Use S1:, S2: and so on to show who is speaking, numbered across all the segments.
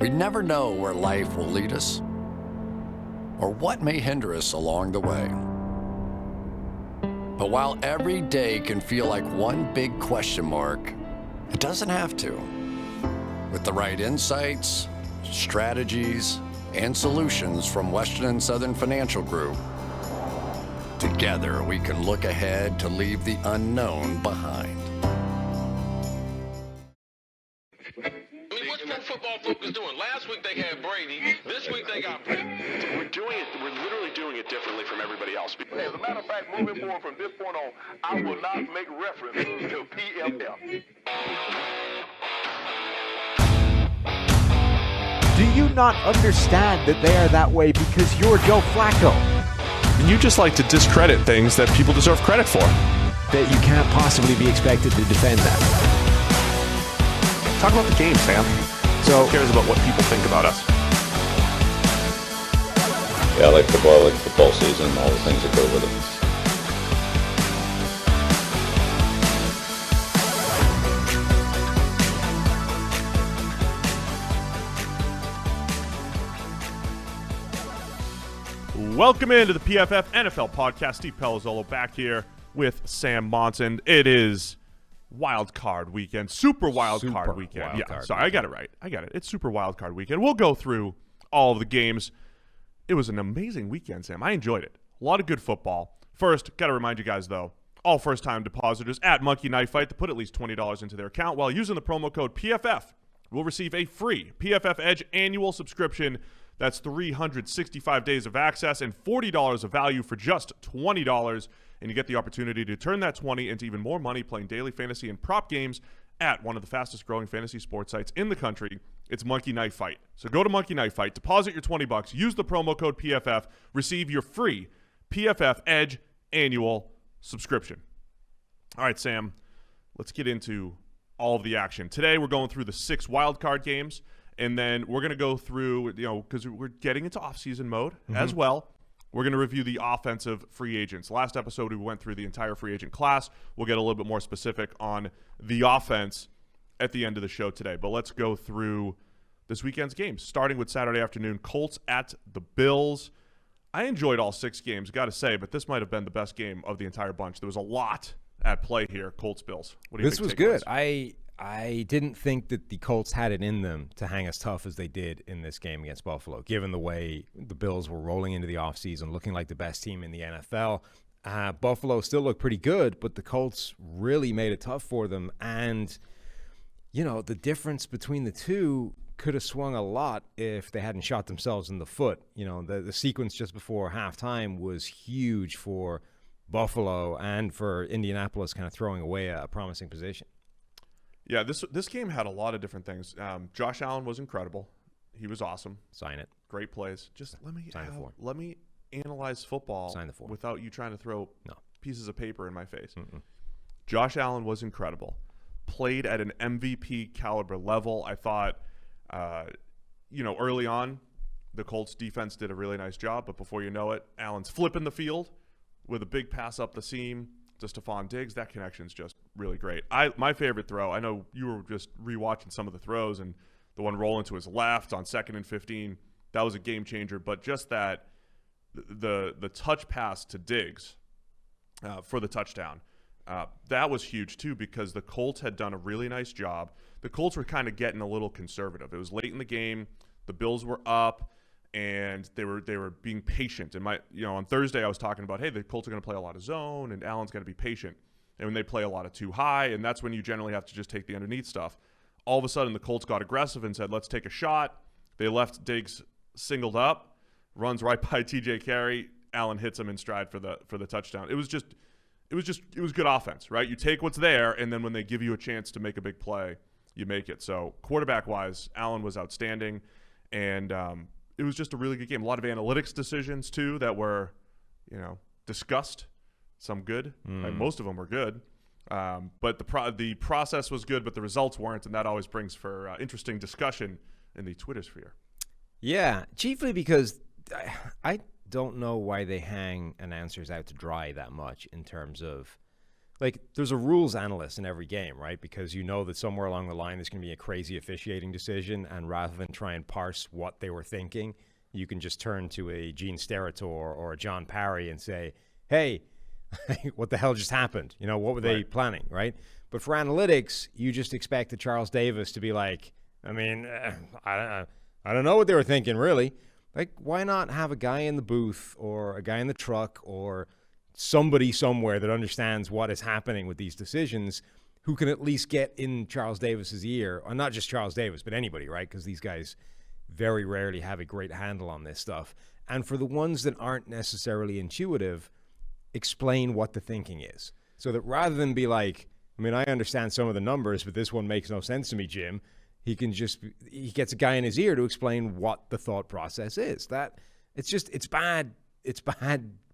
S1: We never know where life will lead us or what may hinder us along the way. But while every day can feel like one big question mark, it doesn't have to. With the right insights, strategies, and solutions from Western and Southern Financial Group, together we can look ahead to leave the unknown behind.
S2: What's pro football focus doing? Last week they had Brady. This week they got Brady.
S3: We're literally doing it differently from everybody else.
S4: As a matter of fact, moving forward from this point on, I will not make reference to PFF.
S5: Do you not understand that they are that way because you're Joe Flacco?
S6: And you just like to discredit things that people deserve credit for.
S5: That you can't possibly be expected to defend that.
S6: Talk about the game, Sam.
S5: So,
S6: who cares about what people think about us?
S7: Yeah, I like football season, and all the things that go with it.
S6: Welcome into the PFF NFL podcast. Steve Palazzolo back here with Sam Monson. It is Wild Card Weekend, Super Wild Card Weekend. I got it right. I got it. It's Super Wild Card Weekend. We'll go through all of the games. It was an amazing weekend, Sam. I enjoyed it. A lot of good football. First, got to remind you guys, though, all first-time depositors at Monkey Knife Fight to put at least $20 into their account while using the promo code PFF will receive a free PFF Edge annual subscription. That's 365 days of access and $40 of value for just $20. And you get the opportunity to turn that 20 into even more money playing daily fantasy and prop games at one of the fastest growing fantasy sports sites in the country. It's Monkey Knife Fight. So go to Monkey Knife Fight, deposit your $20, use the promo code PFF, receive your free PFF Edge annual subscription. All right, Sam, let's get into all of the action. Today we're going through the 6 wildcard games, and then we're going to go through, because we're getting into off-season mode as well. We're going to review the offensive free agents. Last episode, we went through the entire free agent class. We'll get a little bit more specific on the offense at the end of the show today. But let's go through this weekend's games, starting with Saturday afternoon, Colts at the Bills. I enjoyed all 6 games, got to say, but this might have been the best game of the entire bunch. There was a lot at play here, Colts-Bills. What do you think?
S5: This was good. I didn't think that the Colts had it in them to hang as tough as they did in this game against Buffalo, given the way the Bills were rolling into the offseason, looking like the best team in the NFL. Buffalo still looked pretty good, but the Colts really made it tough for them. And, the difference between the two could have swung a lot if they hadn't shot themselves in the foot. The sequence just before halftime was huge for Buffalo and for Indianapolis, kind of throwing away a promising position.
S6: Yeah, this game had a lot of different things. Josh Allen was incredible. He was awesome.
S5: Sign it.
S6: Great plays. Just let me analyze football
S5: Sign the form.
S6: without you trying to throw pieces of paper in my face.
S5: Mm-mm.
S6: Josh Allen was incredible. Played at an MVP caliber level. I thought, early on, the Colts defense did a really nice job, but before you know it, Allen's flipping the field with a big pass up the seam to Stephon Diggs. That connection's just really great. My favorite throw, I know you were just rewatching some of the throws, and the one rolling to his left on 2nd and 15, that was a game changer. But just that, the touch pass to Diggs for the touchdown, that was huge too, because the Colts had done a really nice job. The Colts were kind of getting a little conservative. It was late in the game. The Bills were up, and they were being patient. And on Thursday I was talking about, hey, the Colts are going to play a lot of zone, and Allen's going to be patient. And when they play a lot of too high, and that's when you generally have to just take the underneath stuff. All of a sudden, the Colts got aggressive and said, let's take a shot. They left Diggs singled up, runs right by T.J. Carey. Allen hits him in stride for the touchdown. It was good offense, right? You take what's there, and then when they give you a chance to make a big play, you make it. So quarterback-wise, Allen was outstanding, and it was just a really good game. A lot of analytics decisions, too, that were, discussed. Some good. Most of them were good. But the process was good, but the results weren't, and that always brings for interesting discussion in the Twitter sphere.
S5: Yeah, chiefly because I don't know why they hang announcers out to dry that much in terms of like there's a rules analyst in every game, right? Because you know that somewhere along the line there's going to be a crazy officiating decision, and rather than try and parse what they were thinking, you can just turn to a Gene Steratore or a John Parry and say, hey, what the hell just happened? You know, what were they planning, right? But for analytics, you just expect Charles Davis to be like, I mean, I don't know what they were thinking, really. Like, why not have a guy in the booth or a guy in the truck or somebody somewhere that understands what is happening with these decisions who can at least get in Charles Davis's ear, or not just Charles Davis, but anybody, right? Because these guys very rarely have a great handle on this stuff. And for the ones that aren't necessarily intuitive, explain what the thinking is. So that rather than be like, I mean, I understand some of the numbers, but this one makes no sense to me, Jim. He gets a guy in his ear to explain what the thought process is. It's bad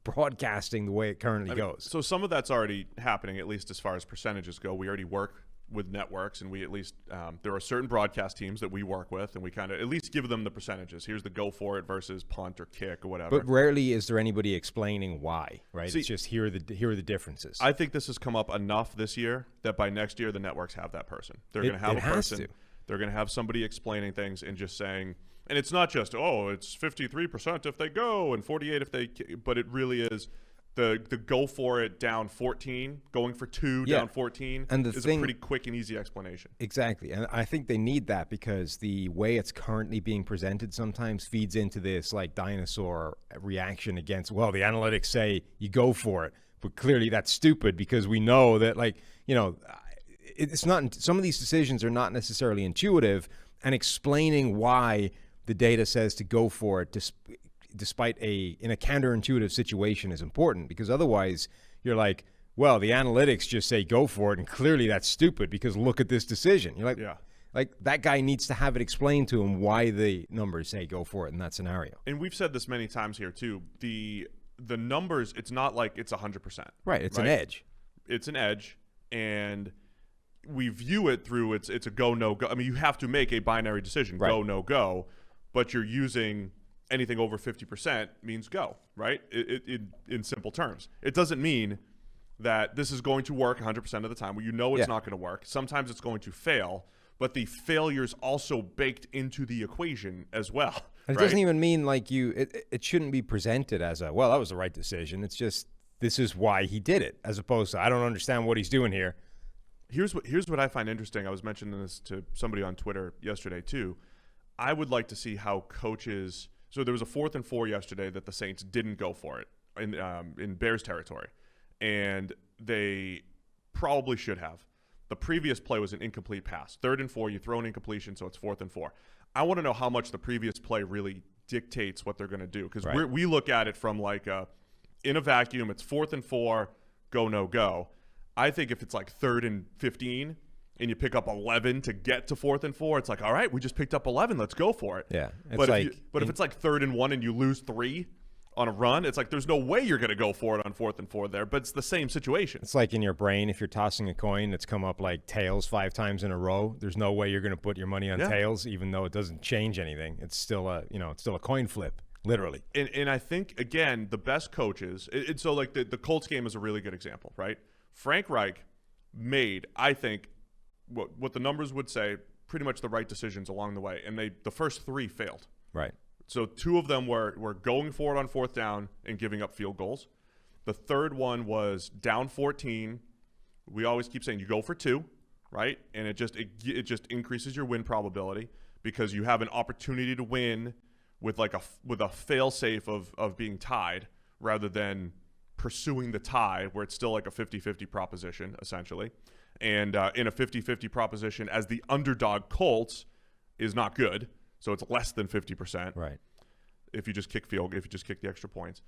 S5: broadcasting the way it currently goes.
S6: So some of that's already happening, at least as far as percentages go. We already work with networks, and we at least there are certain broadcast teams that we work with, and we kind of at least give them the percentages. Here's the go for it versus punt or kick or whatever.
S5: But rarely is there anybody explaining why, right?
S6: See,
S5: it's just here are the differences.
S6: I think this has come up enough this year that by next year the networks have that person. They're going to have a person. They're going to have somebody explaining things and just saying, and it's not just, oh, it's 53% if they go and 48 if they, but it really is the go for it down 14, going for 2 down 14
S5: and
S6: is a pretty quick and easy explanation.
S5: Exactly. And I think they need that because the way it's currently being presented sometimes feeds into this like dinosaur reaction against, well, the analytics say you go for it, but clearly that's stupid because we know that, like, you know, it's not, some of these decisions are not necessarily intuitive, and explaining why the data says to go for it despite in a counterintuitive situation is important, because otherwise you're like, well, the analytics just say go for it, and clearly that's stupid because look at this decision. You're like, like that guy needs to have it explained to him why the numbers say go for it in that scenario.
S6: And we've said this many times here too. The numbers, it's not like it's 100%.
S5: Right. It's an edge.
S6: It's an edge, and we view it through it's a go, no go. I mean, you have to make a binary decision, go, no go, but you're using anything over 50% means go, right? In simple terms. It doesn't mean that this is going to work 100% of the time. Well, you know it's not going to work. Sometimes it's going to fail, but the failure's also baked into the equation as well.
S5: And it doesn't even mean like it shouldn't be presented as a, well, that was the right decision. It's just, this is why he did it, as opposed to, I don't understand what he's doing here.
S6: Here's what I find interesting. I was mentioning this to somebody on Twitter yesterday too. I would like to see how coaches. So there was a 4th and 4 yesterday that the Saints didn't go for it in Bears territory, and they probably should have. The previous play was an incomplete pass. 3rd and 4, you throw an incompletion, so it's 4th and 4. I want to know how much the previous play really dictates what they're going to do, because we look at it from like in a vacuum. It's 4th and 4, go no go. I think if it's like 3rd and 15 and you pick up 11 to get to 4th and 4, it's like, all right, we just picked up 11. Let's go for it.
S5: Yeah.
S6: But if it's like 3rd and 1 and you lose 3 on a run, it's like there's no way you're going to go for it on 4th and 4 there, but it's the same situation.
S5: It's like in your brain, if you're tossing a coin that's come up like tails 5 times in a row, there's no way you're going to put your money on tails, even though it doesn't change anything. It's still a coin flip. Literally.
S6: And I think, again, the best coaches, so like the Colts game is a really good example, right? Frank Reich made, I think, what the numbers would say, pretty much the right decisions along the way. And the first 3 failed.
S5: Right.
S6: So 2 of them were going for it on 4th down and giving up field goals. The 3rd one was down 14. We always keep saying you go for 2, right? And it just increases your win probability because you have an opportunity to win with a fail safe of being tied rather than pursuing the tie where it's still like a 50-50 proposition essentially. And in a 50-50 proposition as the underdog Colts is not good. So it's less than 50%.
S5: Right.
S6: If you just kick the extra points.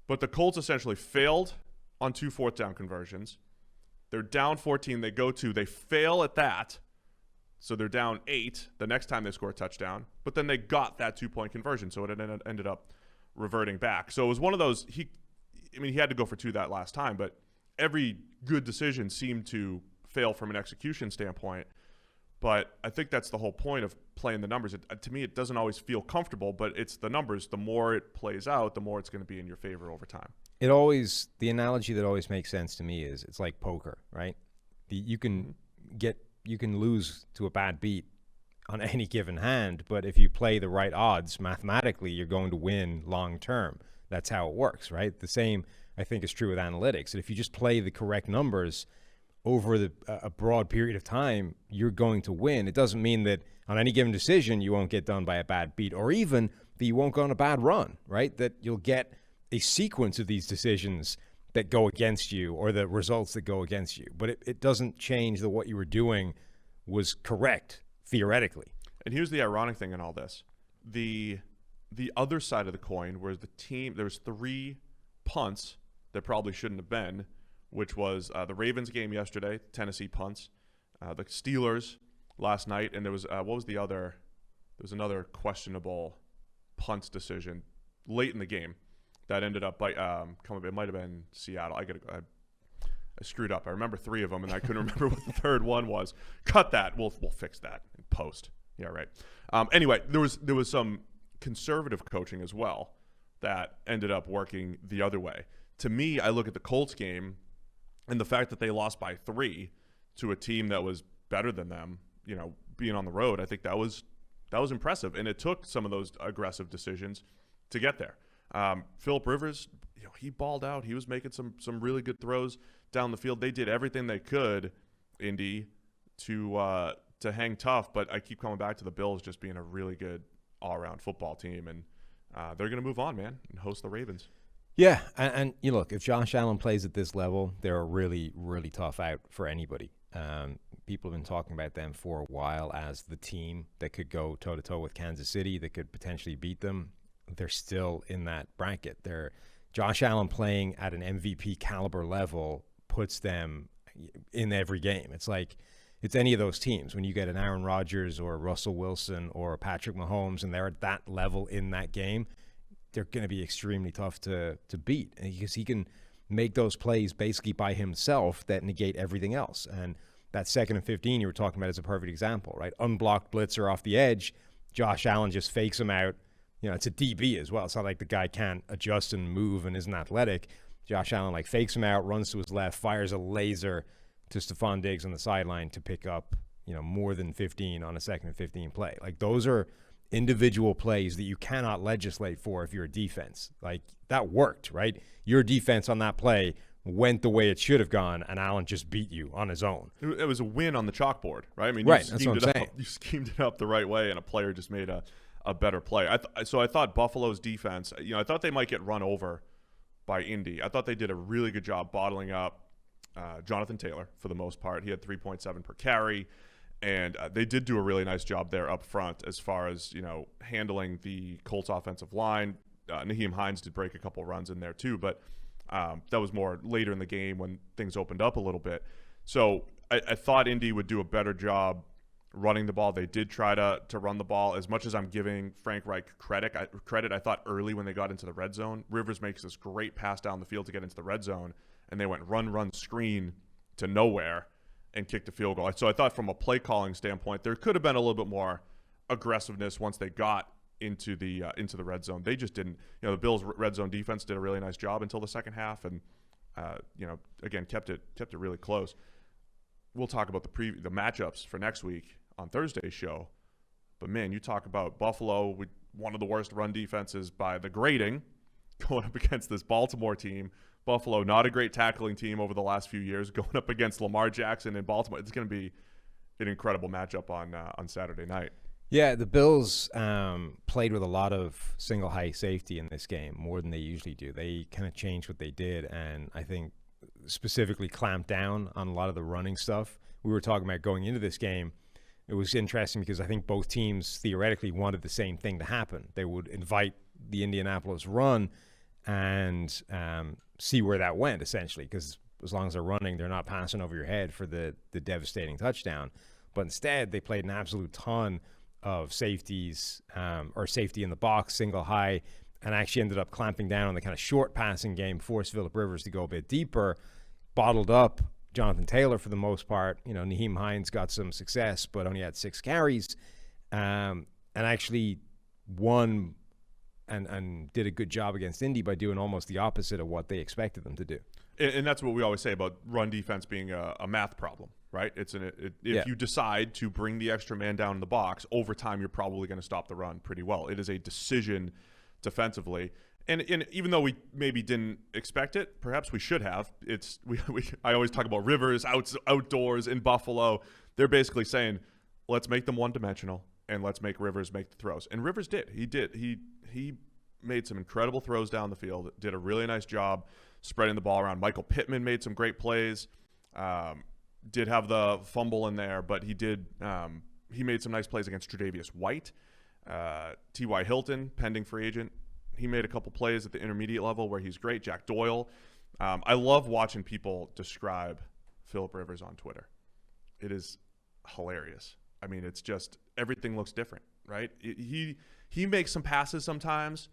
S6: But the Colts essentially failed on 2 4th down conversions. They're down 14. They fail at that. So they're down 8 the next time they score a touchdown. But then they got that 2-point conversion. So it ended up reverting back. So it was one of those, he had to go for 2 that last time, but every good decision seemed to fail from an execution standpoint. But I think that's the whole point of playing the numbers. To me, it doesn't always feel comfortable, but it's the numbers. The more it plays out, the more it's going to be in your favor over time.
S5: The analogy that always makes sense to me is it's like poker, right? You can lose to a bad beat on any given hand, but if you play the right odds, mathematically, you're going to win long term. That's how it works, right? The same, I think, is true with analytics. And if you just play the correct numbers over a broad period of time, you're going to win. It doesn't mean that on any given decision you won't get done by a bad beat, or even that you won't go on a bad run, right? That you'll get a sequence of these decisions that go against you, or the results that go against you. But it doesn't change that what you were doing was correct, theoretically.
S6: And here's the ironic thing in all this. The other side of the coin, where there was 3 punts that probably shouldn't have been, which was the Ravens game yesterday, Tennessee punts, the Steelers last night, and there was what was the other? There was another questionable punt decision late in the game that ended up by it might have been Seattle. I screwed up. I remember 3 of them, and I couldn't remember what the third one was. Cut that. We'll fix that in post. Yeah, right. Anyway, there was some conservative coaching as well that ended up working the other way. To me, I look at the Colts game and the fact that they lost by 3 to a team that was better than them, being on the road. I think that was impressive, and it took some of those aggressive decisions to get there. Phillip Rivers, he balled out. He was making some really good throws down the field. They did everything they could, Indy, to hang tough. But I keep coming back to the Bills just being a really good all-around football team, and they're going to move on, man, and host the Ravens.
S5: Yeah, and you look, if Josh Allen plays at this level, they're a really, really tough out for anybody. People have been talking about them for a while as the team that could go toe-to-toe with Kansas City, that could potentially beat them. They're still in that bracket. Josh Allen playing at an MVP caliber level puts them in every game. It's like it's any of those teams. When you get an Aaron Rodgers or Russell Wilson or Patrick Mahomes and they're at that level in that game, they're going to be extremely tough to beat, because he can make those plays basically by himself that negate everything else. And that 2nd and 15 you were talking about is a perfect example, right? Unblocked blitzer off the edge. Josh Allen just fakes him out. It's a DB as well. It's not like the guy can't adjust and move and isn't athletic. Josh Allen fakes him out, runs to his left, fires a laser to Stephon Diggs on the sideline to pick up, more than 15 on a 2nd and 15 play. Those are individual plays that you cannot legislate for if you're a defense. That worked, right? Your defense on that play went the way it should have gone, and Allen just beat you on his own.
S6: It was a win on the chalkboard, right? I mean,
S5: right, that's what I'm saying.
S6: You schemed it up the right way, and a player just made a better play. So I thought Buffalo's defense, I thought they might get run over by Indy. I thought they did a really good job bottling up Jonathan Taylor for the most part. He had 3.7 per carry. And they did do a really nice job there up front as far as, handling the Colts offensive line. Nyheim Hines did break a couple runs in there too, but that was more later in the game when things opened up a little bit. So I thought Indy would do a better job running the ball. They did try to run the ball. As much as I'm giving Frank Reich credit, I thought early when they got into the red zone, Rivers makes this great pass down the field to get into the red zone, and they went run, screen to nowhere and kicked a field goal. So I thought from a play calling standpoint, there could have been a little bit more aggressiveness once they got into the red zone. They just didn't. The Bills' red zone defense did a really nice job until the second half, and again kept it really close. We'll talk about the matchups for next week on Thursday's show. But man, you talk about Buffalo with one of the worst run defenses by the grading, going up against this Baltimore team. Buffalo, not a great tackling team over the last few years, going up against Lamar Jackson in Baltimore. It's going to be an incredible matchup on Saturday night.
S5: Yeah, the Bills played with a lot of single high safety in this game, more than they usually do. They kind of changed what they did, and I think specifically clamped down on a lot of the running stuff. We were talking about going into this game. It was interesting because I think both teams theoretically wanted the same thing to happen. They would invite the Indianapolis run and see where that went, essentially, because as long as they're running, they're not passing over your head for the devastating touchdown. But instead, they played an absolute ton of safeties or safety in the box, single high, and actually ended up clamping down on the kind of short passing game, forced Phillip Rivers to go a bit deeper, bottled up Jonathan Taylor for the most part. Nyheim Hines got some success, but only had 6 carries, and actually won and did a good job against Indy by doing almost the opposite of what they expected them to do.
S6: And that's what we always say about run defense being a math problem, right? If you decide to bring the extra man down in the box, over time you're probably going to stop the run pretty well. It is a decision defensively. And even though we maybe didn't expect it, perhaps we should have. I always talk about Rivers outdoors in Buffalo. They're basically saying, let's make them one-dimensional and let's make Rivers make the throws. And Rivers did. He made some incredible throws down the field, did a really nice job spreading the ball around. Michael Pittman made some great plays. Did have the fumble in there, but he made some nice plays against Tre'Davious White. T.Y. Hilton, pending free agent. He made a couple plays at the intermediate level where he's great. Jack Doyle. I love watching people describe Phillip Rivers on Twitter. It is hilarious. I mean, it's just everything looks different, right? He makes some passes sometimes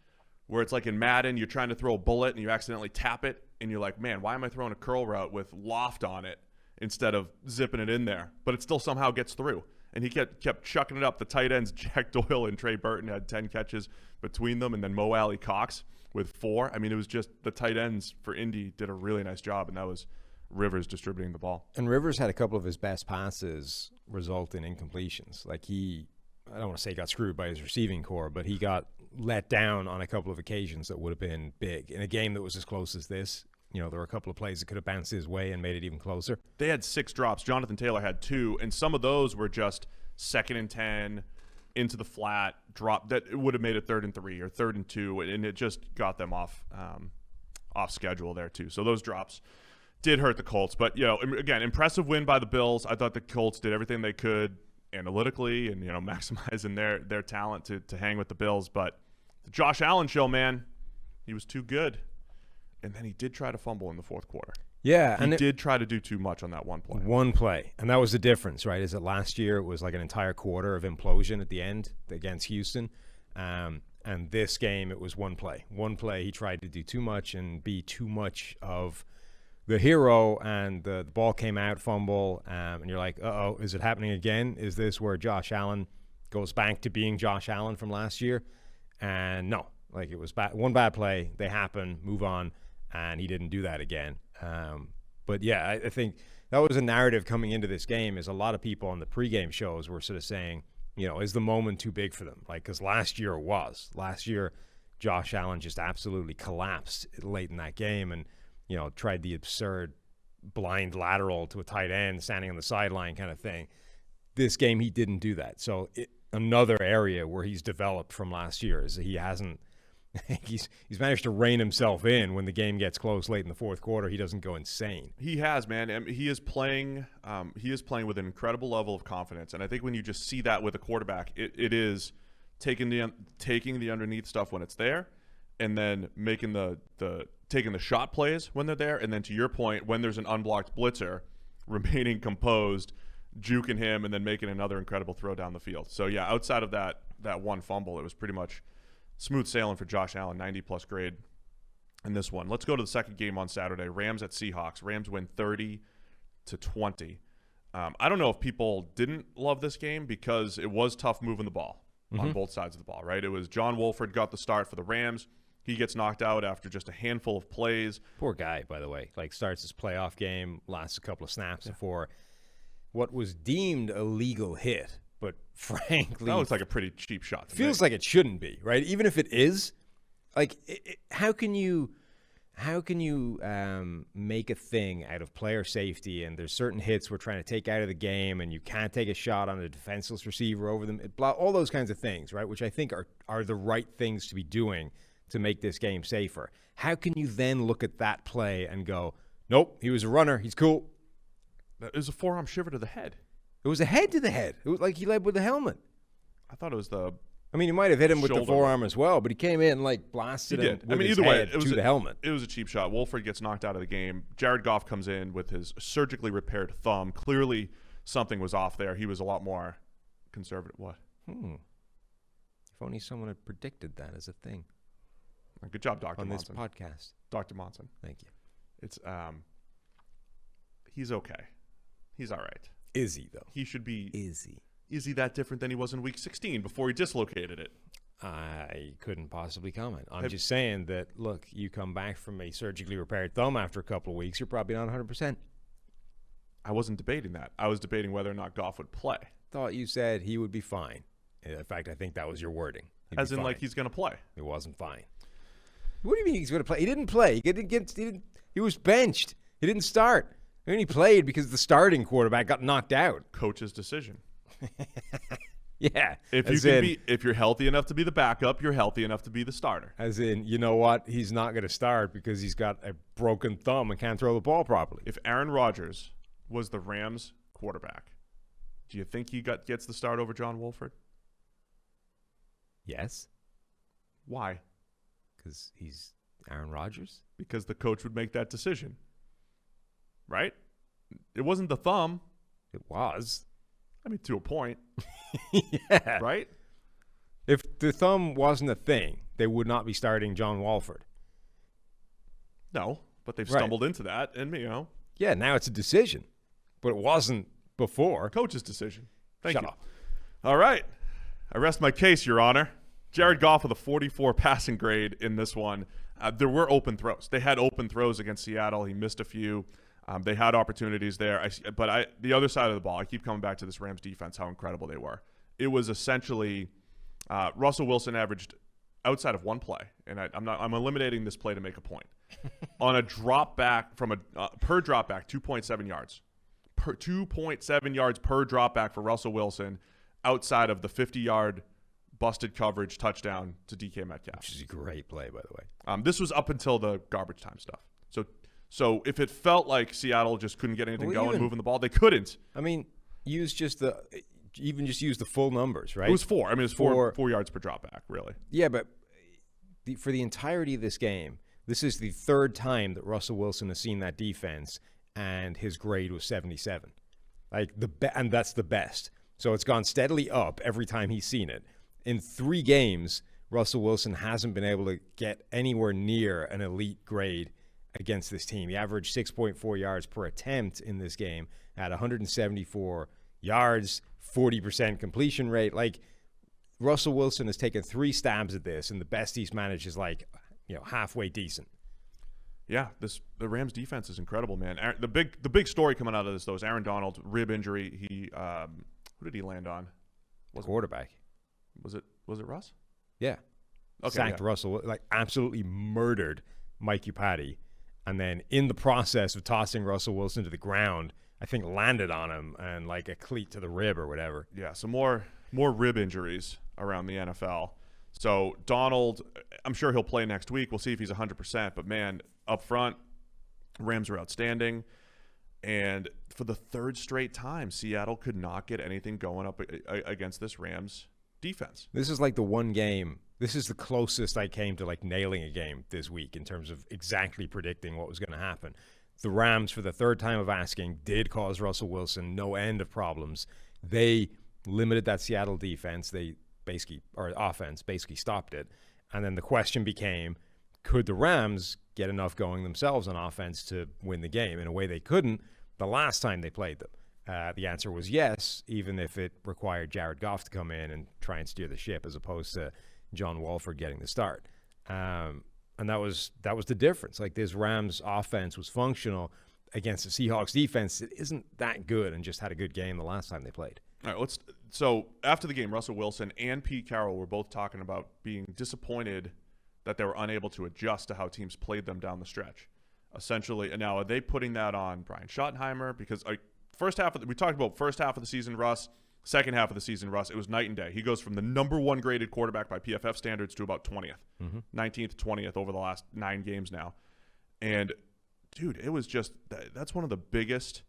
S6: where it's like in Madden, you're trying to throw a bullet and you accidentally tap it, and you're like, man, why am I throwing a curl route with loft on it instead of zipping it in there? But it still somehow gets through. And he kept chucking it up. The tight ends, Jack Doyle and Trey Burton, had 10 catches between them, and then Mo Alley Cox with 4. I mean, it was just the tight ends for Indy did a really nice job, and that was Rivers distributing the ball.
S5: And Rivers had a couple of his best passes result in incompletions. Like I don't want to say he got screwed by his receiving core, but he got let down on a couple of occasions that would have been big. In a game that was as close as this, there were a couple of plays that could have bounced his way and made it even closer.
S6: They had 6 drops. Jonathan Taylor had 2, and some of those were just 2nd and 10 into the flat drop that would have made it 3rd and 3 or 3rd and 2, and it just got them off schedule there too. So those drops did hurt the Colts. But, again, impressive win by the Bills. I thought the Colts did everything they could analytically and, maximizing their talent to hang with the Bills. But the Josh Allen show, man, he was too good. And then he did try to fumble in the 4th quarter.
S5: Yeah.
S6: He did try to do too much on that one play.
S5: One play. And that was the difference, right? Is that last year it was like an entire quarter of implosion at the end against Houston. And this game it was one play. One play he tried to do too much and be too much of the hero, and the ball came out, fumble, and you're like, uh-oh, is it happening again? Is this where Josh Allen goes back to being Josh Allen from last year? And no, like it was one bad play, they happen, move on, and he didn't do that again. But yeah, I think that was a narrative coming into this game, is a lot of people on the pregame shows were sort of saying, is the moment too big for them? Like, because last year Josh Allen just absolutely collapsed late in that game and, tried the absurd blind lateral to a tight end standing on the sideline kind of thing. This game, he didn't do that. So another area where he's developed from last year is that he hasn't – he's managed to rein himself in when the game gets close late in the 4th quarter. He doesn't go insane.
S6: He has, man. I mean, he is playing with an incredible level of confidence. And I think when you just see that with a quarterback, it is taking the underneath stuff when it's there, and then making taking the shot plays when they're there, and then to your point, when there's an unblocked blitzer, remaining composed, juking him, and then making another incredible throw down the field. So yeah, outside of that one fumble, it was pretty much smooth sailing for Josh Allen, 90-plus grade in this one. Let's go to the second game on Saturday, Rams at Seahawks. Rams win 30-20. I don't know if people didn't love this game because it was tough moving the ball on both sides of the ball, right? It was John Wolford got the start for the Rams. He gets knocked out after just a handful of plays.
S5: Poor guy, by the way. Like, starts his playoff game, lasts a couple of snaps before what was deemed a legal hit, but frankly,
S6: that looks like a pretty cheap shot.
S5: Feels like it shouldn't be, right? Even if it is, like, how can you make a thing out of player safety? And there's certain hits we're trying to take out of the game, and you can't take a shot on a defenseless receiver over them. All those kinds of things, right? Which I think are the right things to be doing to make this game safer. How can you then look at that play and go, nope, he was a runner, he's cool?
S6: It was a forearm shiver to the head.
S5: It was a head to the head. It was like he led with the helmet.
S6: I thought it was the
S5: I mean, he might have hit him with the
S6: shoulder.
S5: forearm as well, but he came in like blasted him with his head to the helmet.
S6: It was a cheap shot. Wolford gets knocked out of the game. Jared Goff comes in with his surgically repaired thumb. Clearly something was off there. He was a lot more conservative. What?
S5: If only someone had predicted that as a thing.
S6: Good job, Dr.
S5: Monson.
S6: On
S5: this podcast.
S6: Dr. Monson.
S5: Thank you.
S6: It's he's okay. He's all right.
S5: Is he, though?
S6: He should be.
S5: Is he?
S6: Is he that different than he was in Week 16 before he dislocated it?
S5: I couldn't possibly comment. I'm just saying that, look, you come back from a surgically repaired thumb after a couple of weeks, you're probably not 100%.
S6: I wasn't debating that. I was debating whether or not Goff would play.
S5: Thought you said he would be fine. In fact, I think that was your wording.
S6: As in, like, he's going to play.
S5: He wasn't fine. What do you mean he's going to play? He didn't play. He was benched. He didn't start. I mean, he played because the starting quarterback got knocked out.
S6: Coach's decision.
S5: Yeah.
S6: If you're healthy enough to be the backup, you're healthy enough to be the starter.
S5: As in, you know what? He's not going to start because he's got a broken thumb and can't throw the ball properly.
S6: If Aaron Rodgers was the Rams quarterback, do you think he gets the start over John Wolford?
S5: Yes.
S6: Why?
S5: Because he's Aaron Rodgers?
S6: Because the coach would make that decision. Right? It wasn't the thumb.
S5: It was.
S6: I mean, to a point.
S5: Yeah.
S6: Right?
S5: If the thumb wasn't a thing, they would not be starting John Wolford.
S6: No, but they've stumbled into that, and
S5: Yeah, now it's a decision, but it wasn't before.
S6: Coach's decision. Thank you.
S5: Shut up.
S6: All right. I rest my case, Your Honor. Jared Goff with a 44 passing grade in this one. There were open throws. They had open throws against Seattle. He missed a few. They had opportunities there. But the other side of the ball, I keep coming back to this Rams defense, how incredible they were. It was essentially Russell Wilson averaged outside of one play, and I'm eliminating this play to make a point. On a drop back per drop back, 2.7 yards. 2.7 yards per drop back for Russell Wilson outside of the 50-yard busted coverage touchdown to DK Metcalf.
S5: Which is a great play, by the way.
S6: This was up until the garbage time stuff. So if it felt like Seattle just couldn't get anything going, moving the ball, they couldn't.
S5: I mean, use the full numbers, right?
S6: It was 4. I mean, it was 4 yards per drop back, really.
S5: Yeah, but for the entirety of this game, this is the third time that Russell Wilson has seen that defense, and his grade was 77. And that's the best. So it's gone steadily up every time he's seen it. In 3 games, Russell Wilson hasn't been able to get anywhere near an elite grade against this team. He averaged 6.4 yards per attempt in this game at 174 yards, 40% completion rate. Russell Wilson has taken 3 stabs at this, and the best he's managed is halfway decent.
S6: Yeah, the Rams defense is incredible, man. The big story coming out of this, though, is Aaron Donald, rib injury. He who did he land on?
S5: Quarterback.
S6: Was it Russ?
S5: Yeah.
S6: Okay,
S5: sacked Russell, absolutely murdered Mike Upati, and then in the process of tossing Russell Wilson to the ground, I think landed on him and a cleat to the rib or whatever.
S6: Yeah, so more rib injuries around the NFL. So Donald, I'm sure he'll play next week. We'll see if he's 100%. But, man, up front, Rams are outstanding. And for the 3rd straight time, Seattle could not get anything going up against this Rams defense.
S5: This is the one game. This is the closest I came to nailing a game this week in terms of exactly predicting what was going to happen. The Rams, for the 3rd time of asking, did cause Russell Wilson no end of problems. They limited that Seattle defense. Offense basically stopped it. And then the question became, could the Rams get enough going themselves on offense to win the game? In a way they couldn't the last time they played them. The answer was yes, even if it required Jared Goff to come in and try and steer the ship as opposed to John Wolford getting the start. And that was the difference. This Rams offense was functional against the Seahawks defense. It isn't that good and just had a good game the last time they played.
S6: All right, so after the game, Russell Wilson and Pete Carroll were both talking about being disappointed that they were unable to adjust to how teams played them down the stretch. Essentially, and now are they putting that on Brian Schottenheimer? Because we talked about first half of the season, Russ. Second half of the season, Russ, it was night and day. He goes from the number 1 graded quarterback by PFF standards to about 20th, 19th, 20th over the last 9 games now. And, dude, it was just that's one of the biggest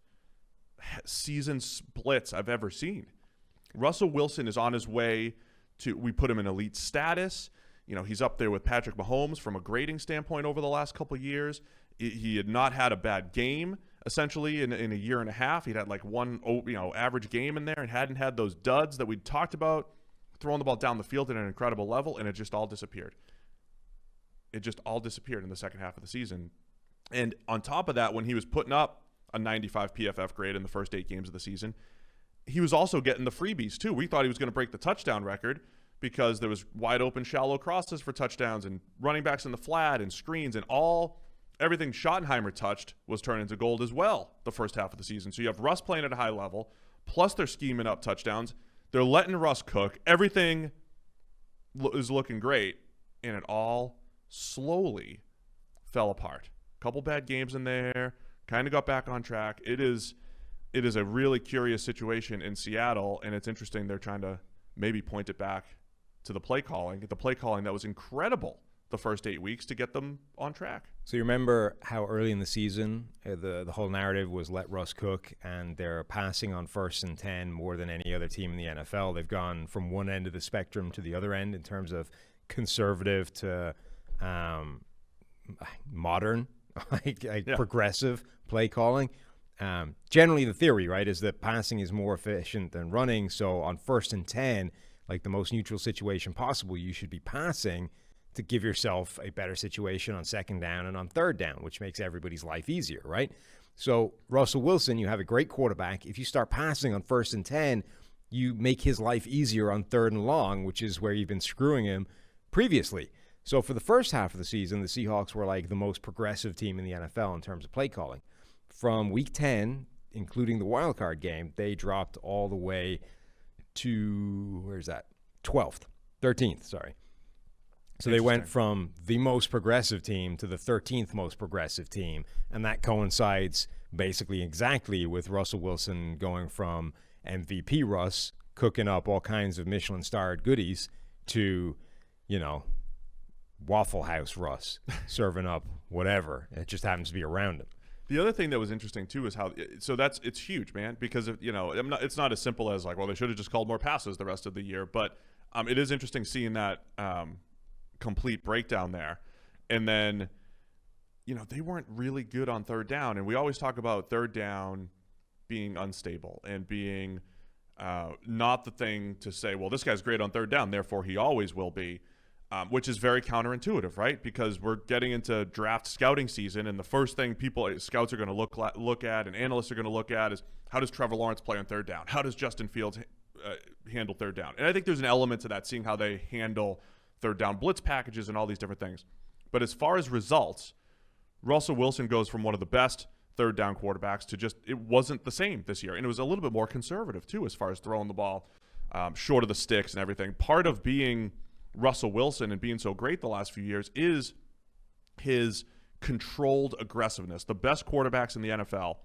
S6: season splits I've ever seen. Russell Wilson is on his way to – we put him in elite status. He's up there with Patrick Mahomes from a grading standpoint over the last couple of years. He had not had a bad game. Essentially, in a year and a half, he'd had one average game in there and hadn't had those duds that we talked about, throwing the ball down the field at an incredible level, and it just all disappeared. It just all disappeared in the second half of the season. And on top of that, when he was putting up a 95 PFF grade in the first 8 games of the season, he was also getting the freebies too. We thought he was going to break the touchdown record because there was wide open shallow crosses for touchdowns and running backs in the flat and screens and everything Schottenheimer touched was turned into gold as well the first half of the season. So you have Russ playing at a high level, plus they're scheming up touchdowns. They're letting Russ cook. Everything is looking great, and it all slowly fell apart. A couple bad games in there, kind of got back on track. It is a really curious situation in Seattle, and it's interesting they're trying to maybe point it back to the play calling that was incredible the first 8 weeks to get them on track.
S5: So you remember how early in the season the whole narrative was let Russ cook, and they're passing on 1st and 10 more than any other team in the NFL. They've gone from one end of the spectrum to the other end in terms of conservative to modern, progressive play calling. Generally, the theory, right, is that passing is more efficient than running. So on 1st and 10, like the most neutral situation possible, you should be passing to give yourself a better situation on 2nd down and on 3rd down, which makes everybody's life easier, right? So Russell Wilson, you have a great quarterback. If you start passing on 1st and 10, you make his life easier on 3rd and long, which is where you've been screwing him previously. So for the first half of the season, the Seahawks were like the most progressive team in the NFL in terms of play calling. From week 10, including the wild card game, they dropped all the way to, 13th, sorry. So they went from the most progressive team to the 13th most progressive team, and that coincides basically exactly with Russell Wilson going from MVP Russ, cooking up all kinds of Michelin-starred goodies, to, Waffle House Russ, serving up whatever. It just happens to be around him.
S6: The other thing that was interesting too is how it's huge, man, because it's not as simple as like, well, they should have just called more passes the rest of the year, but it is interesting seeing that complete breakdown there. And then they weren't really good on 3rd down, and we always talk about 3rd down being unstable and being not the thing to say, well, this guy's great on 3rd down, therefore he always will be. Which is very counterintuitive, right? Because we're getting into draft scouting season, and the first thing scouts are going to look at and analysts are going to look at is, how does Trevor Lawrence play on 3rd down? How does Justin Fields handle 3rd down? And I think there's an element to that, seeing how they handle 3rd down blitz packages and all these different things. But as far as results, Russell Wilson goes from one of the best 3rd down quarterbacks to it wasn't the same this year. And it was a little bit more conservative, too, as far as throwing the ball short of the sticks and everything. Part of being Russell Wilson and being so great the last few years is his controlled aggressiveness. The best quarterbacks in the NFL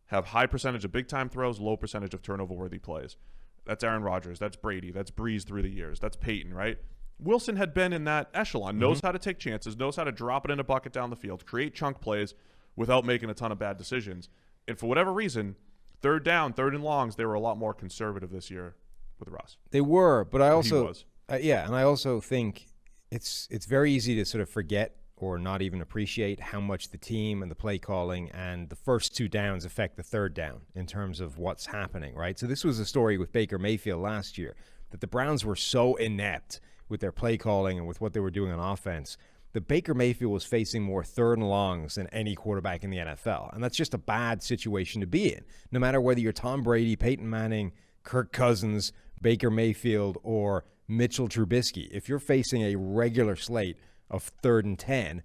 S6: have high percentage of big-time throws, low percentage of turnover-worthy plays. That's Aaron Rodgers. That's Brady. That's Breeze through the years. That's Peyton, right? Wilson had been in that echelon, knows how to take chances, knows how to drop it in a bucket down the field, create chunk plays without making a ton of bad decisions. And for whatever reason, 3rd down, 3rd and longs, they were a lot more conservative this year with Russ.
S5: They were, but I also...
S6: He was.
S5: And I also think it's very easy to sort of forget or not even appreciate how much the team and the play calling and the first 2 downs affect the 3rd down in terms of what's happening, right? So this was a story with Baker Mayfield last year, that the Browns were so inept with their play calling and with what they were doing on offense that Baker Mayfield was facing more 3rd and longs than any quarterback in the NFL. And that's just a bad situation to be in, no matter whether you're Tom Brady, Peyton Manning, Kirk Cousins, Baker Mayfield, or Mitchell Trubisky. If you're facing a regular slate of 3rd and 10,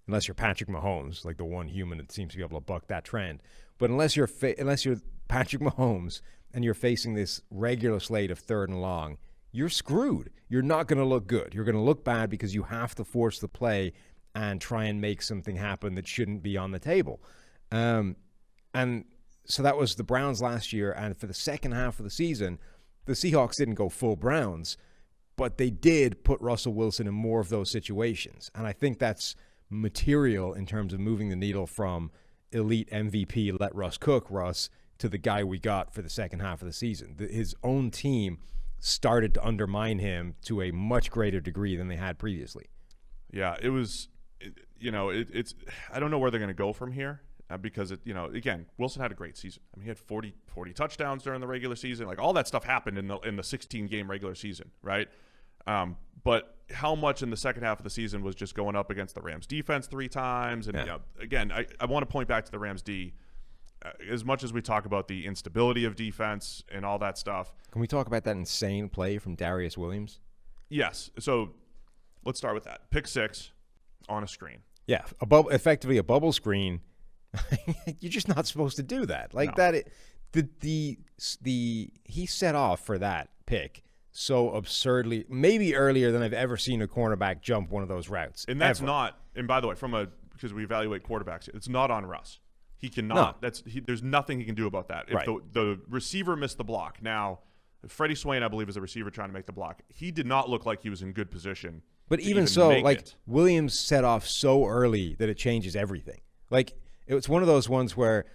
S5: unless you're Patrick Mahomes, like the one human that seems to be able to buck that trend, but unless you're Patrick Mahomes and you're facing this regular slate of 3rd and long, you're screwed. You're not going to look good. You're going to look bad because you have to force the play and try and make something happen that shouldn't be on the table. And so that was the Browns last year, and for the second half of the season, the Seahawks didn't go full Browns, but they did put Russell Wilson in more of those situations. And I think that's material in terms of moving the needle from elite MVP, let Russ cook Russ, to the guy we got for the second half of the season. His own team started to undermine him to a much greater degree than they had previously.
S6: Yeah, it was, it's I don't know where they're going to go from here. Because, again, Wilson had a great season. I mean, he had 40 touchdowns during the regular season. Like, all that stuff happened in the 16-game regular season, right? But how much in the second half of the season was just going up against the Rams defense 3 times? And, again, I want to point back to the Rams D. As much as we talk about the instability of defense and all that stuff.
S5: Can we talk about that insane play from Darius Williams?
S6: Yes. So let's start with that. Pick 6 on a screen.
S5: Yeah, effectively a bubble screen. You're just not supposed to do that. Like
S6: no.
S5: He set off for that pick so absurdly, maybe earlier than I've ever seen a cornerback jump one of those routes.
S6: And that's
S5: ever.
S6: not. And by the way, because we evaluate quarterbacks, it's not on Russ. He cannot.
S5: No.
S6: There's nothing he can do about that. If
S5: right.
S6: the receiver missed the block. Now, Freddie Swain, I believe, is a receiver trying to make the block. He did not look like he was in good position.
S5: But even so, like Williams set off so early that it changes everything. Like it's one of those ones where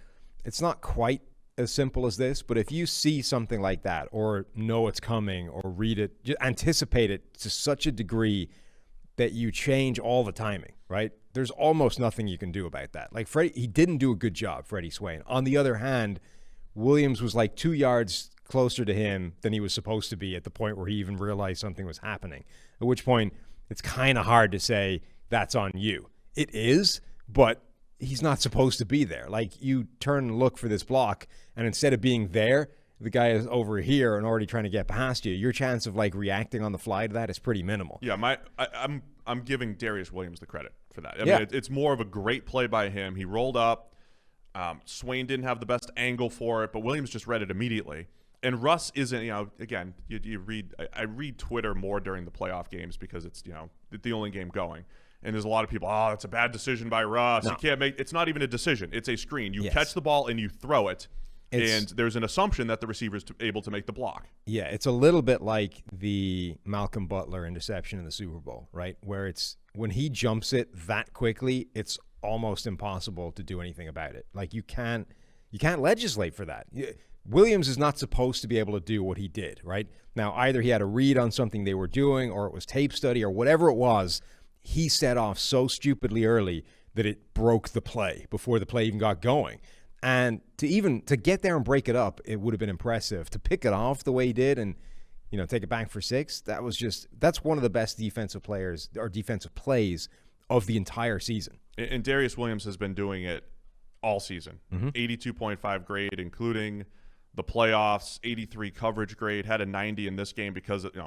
S5: it's not quite as simple as this, but if you see something like that or know it's coming or read it, just anticipate it to such a degree that you change all the timing, right? There's almost nothing you can do about that. Like he didn't do a good job, Freddie Swain. On the other hand, Williams was like 2 yards closer to him than he was supposed to be at the point where he even realized something was happening, at which point it's kind of hard to say that's on you. It is, but he's not supposed to be there. Like you turn and look for this block, and instead of being there, the guy is over here and already trying to get past you. Your chance of like reacting on the fly to that is pretty minimal.
S6: Yeah, I'm giving Darius Williams the credit for that. I mean, it's more of a great play by him. He rolled up. Swain didn't have the best angle for it, but Williams just read it immediately. And Russ isn't, again, I read Twitter more during the playoff games because it's, the only game going. And there's a lot of people, it's a bad decision by Russ. No. You can't it's not even a decision. It's a screen. You catch the ball and you throw it. And there's an assumption that the receiver's able to make the block.
S5: Yeah, it's a little bit like the Malcolm Butler interception in the Super Bowl, right? Where it's when he jumps it that quickly, it's almost impossible to do anything about it. Like you can't legislate for that. Williams is not supposed to be able to do what he did, right? Now, either he had a read on something they were doing or it was tape study or whatever it was. He set off so stupidly early that it broke the play before the play even got going. And to get there and break it up, it would have been impressive. To pick it off the way he did and, take it back for 6, that's one of the best defensive players or defensive plays of the entire season.
S6: And Darius Williams has been doing it all season. 82.5 grade, including the playoffs, 83 coverage grade, had a 90 in this game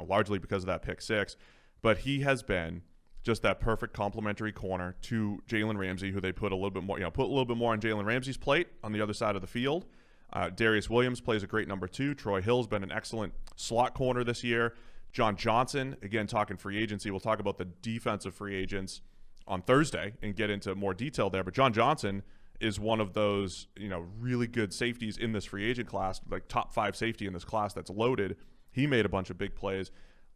S6: largely because of that pick 6. But he has been just that perfect complementary corner to Jalen Ramsey, who they put a little bit more on Jalen Ramsey's plate on the other side of the field. Darius Williams plays a great number 2. Troy Hill's been an excellent slot corner this year. John Johnson, again, talking free agency. We'll talk about the defensive free agents on Thursday and get into more detail there. But John Johnson is one of those, really good safeties in this free agent class, like top 5 safety in this class that's loaded. He made a bunch of big plays.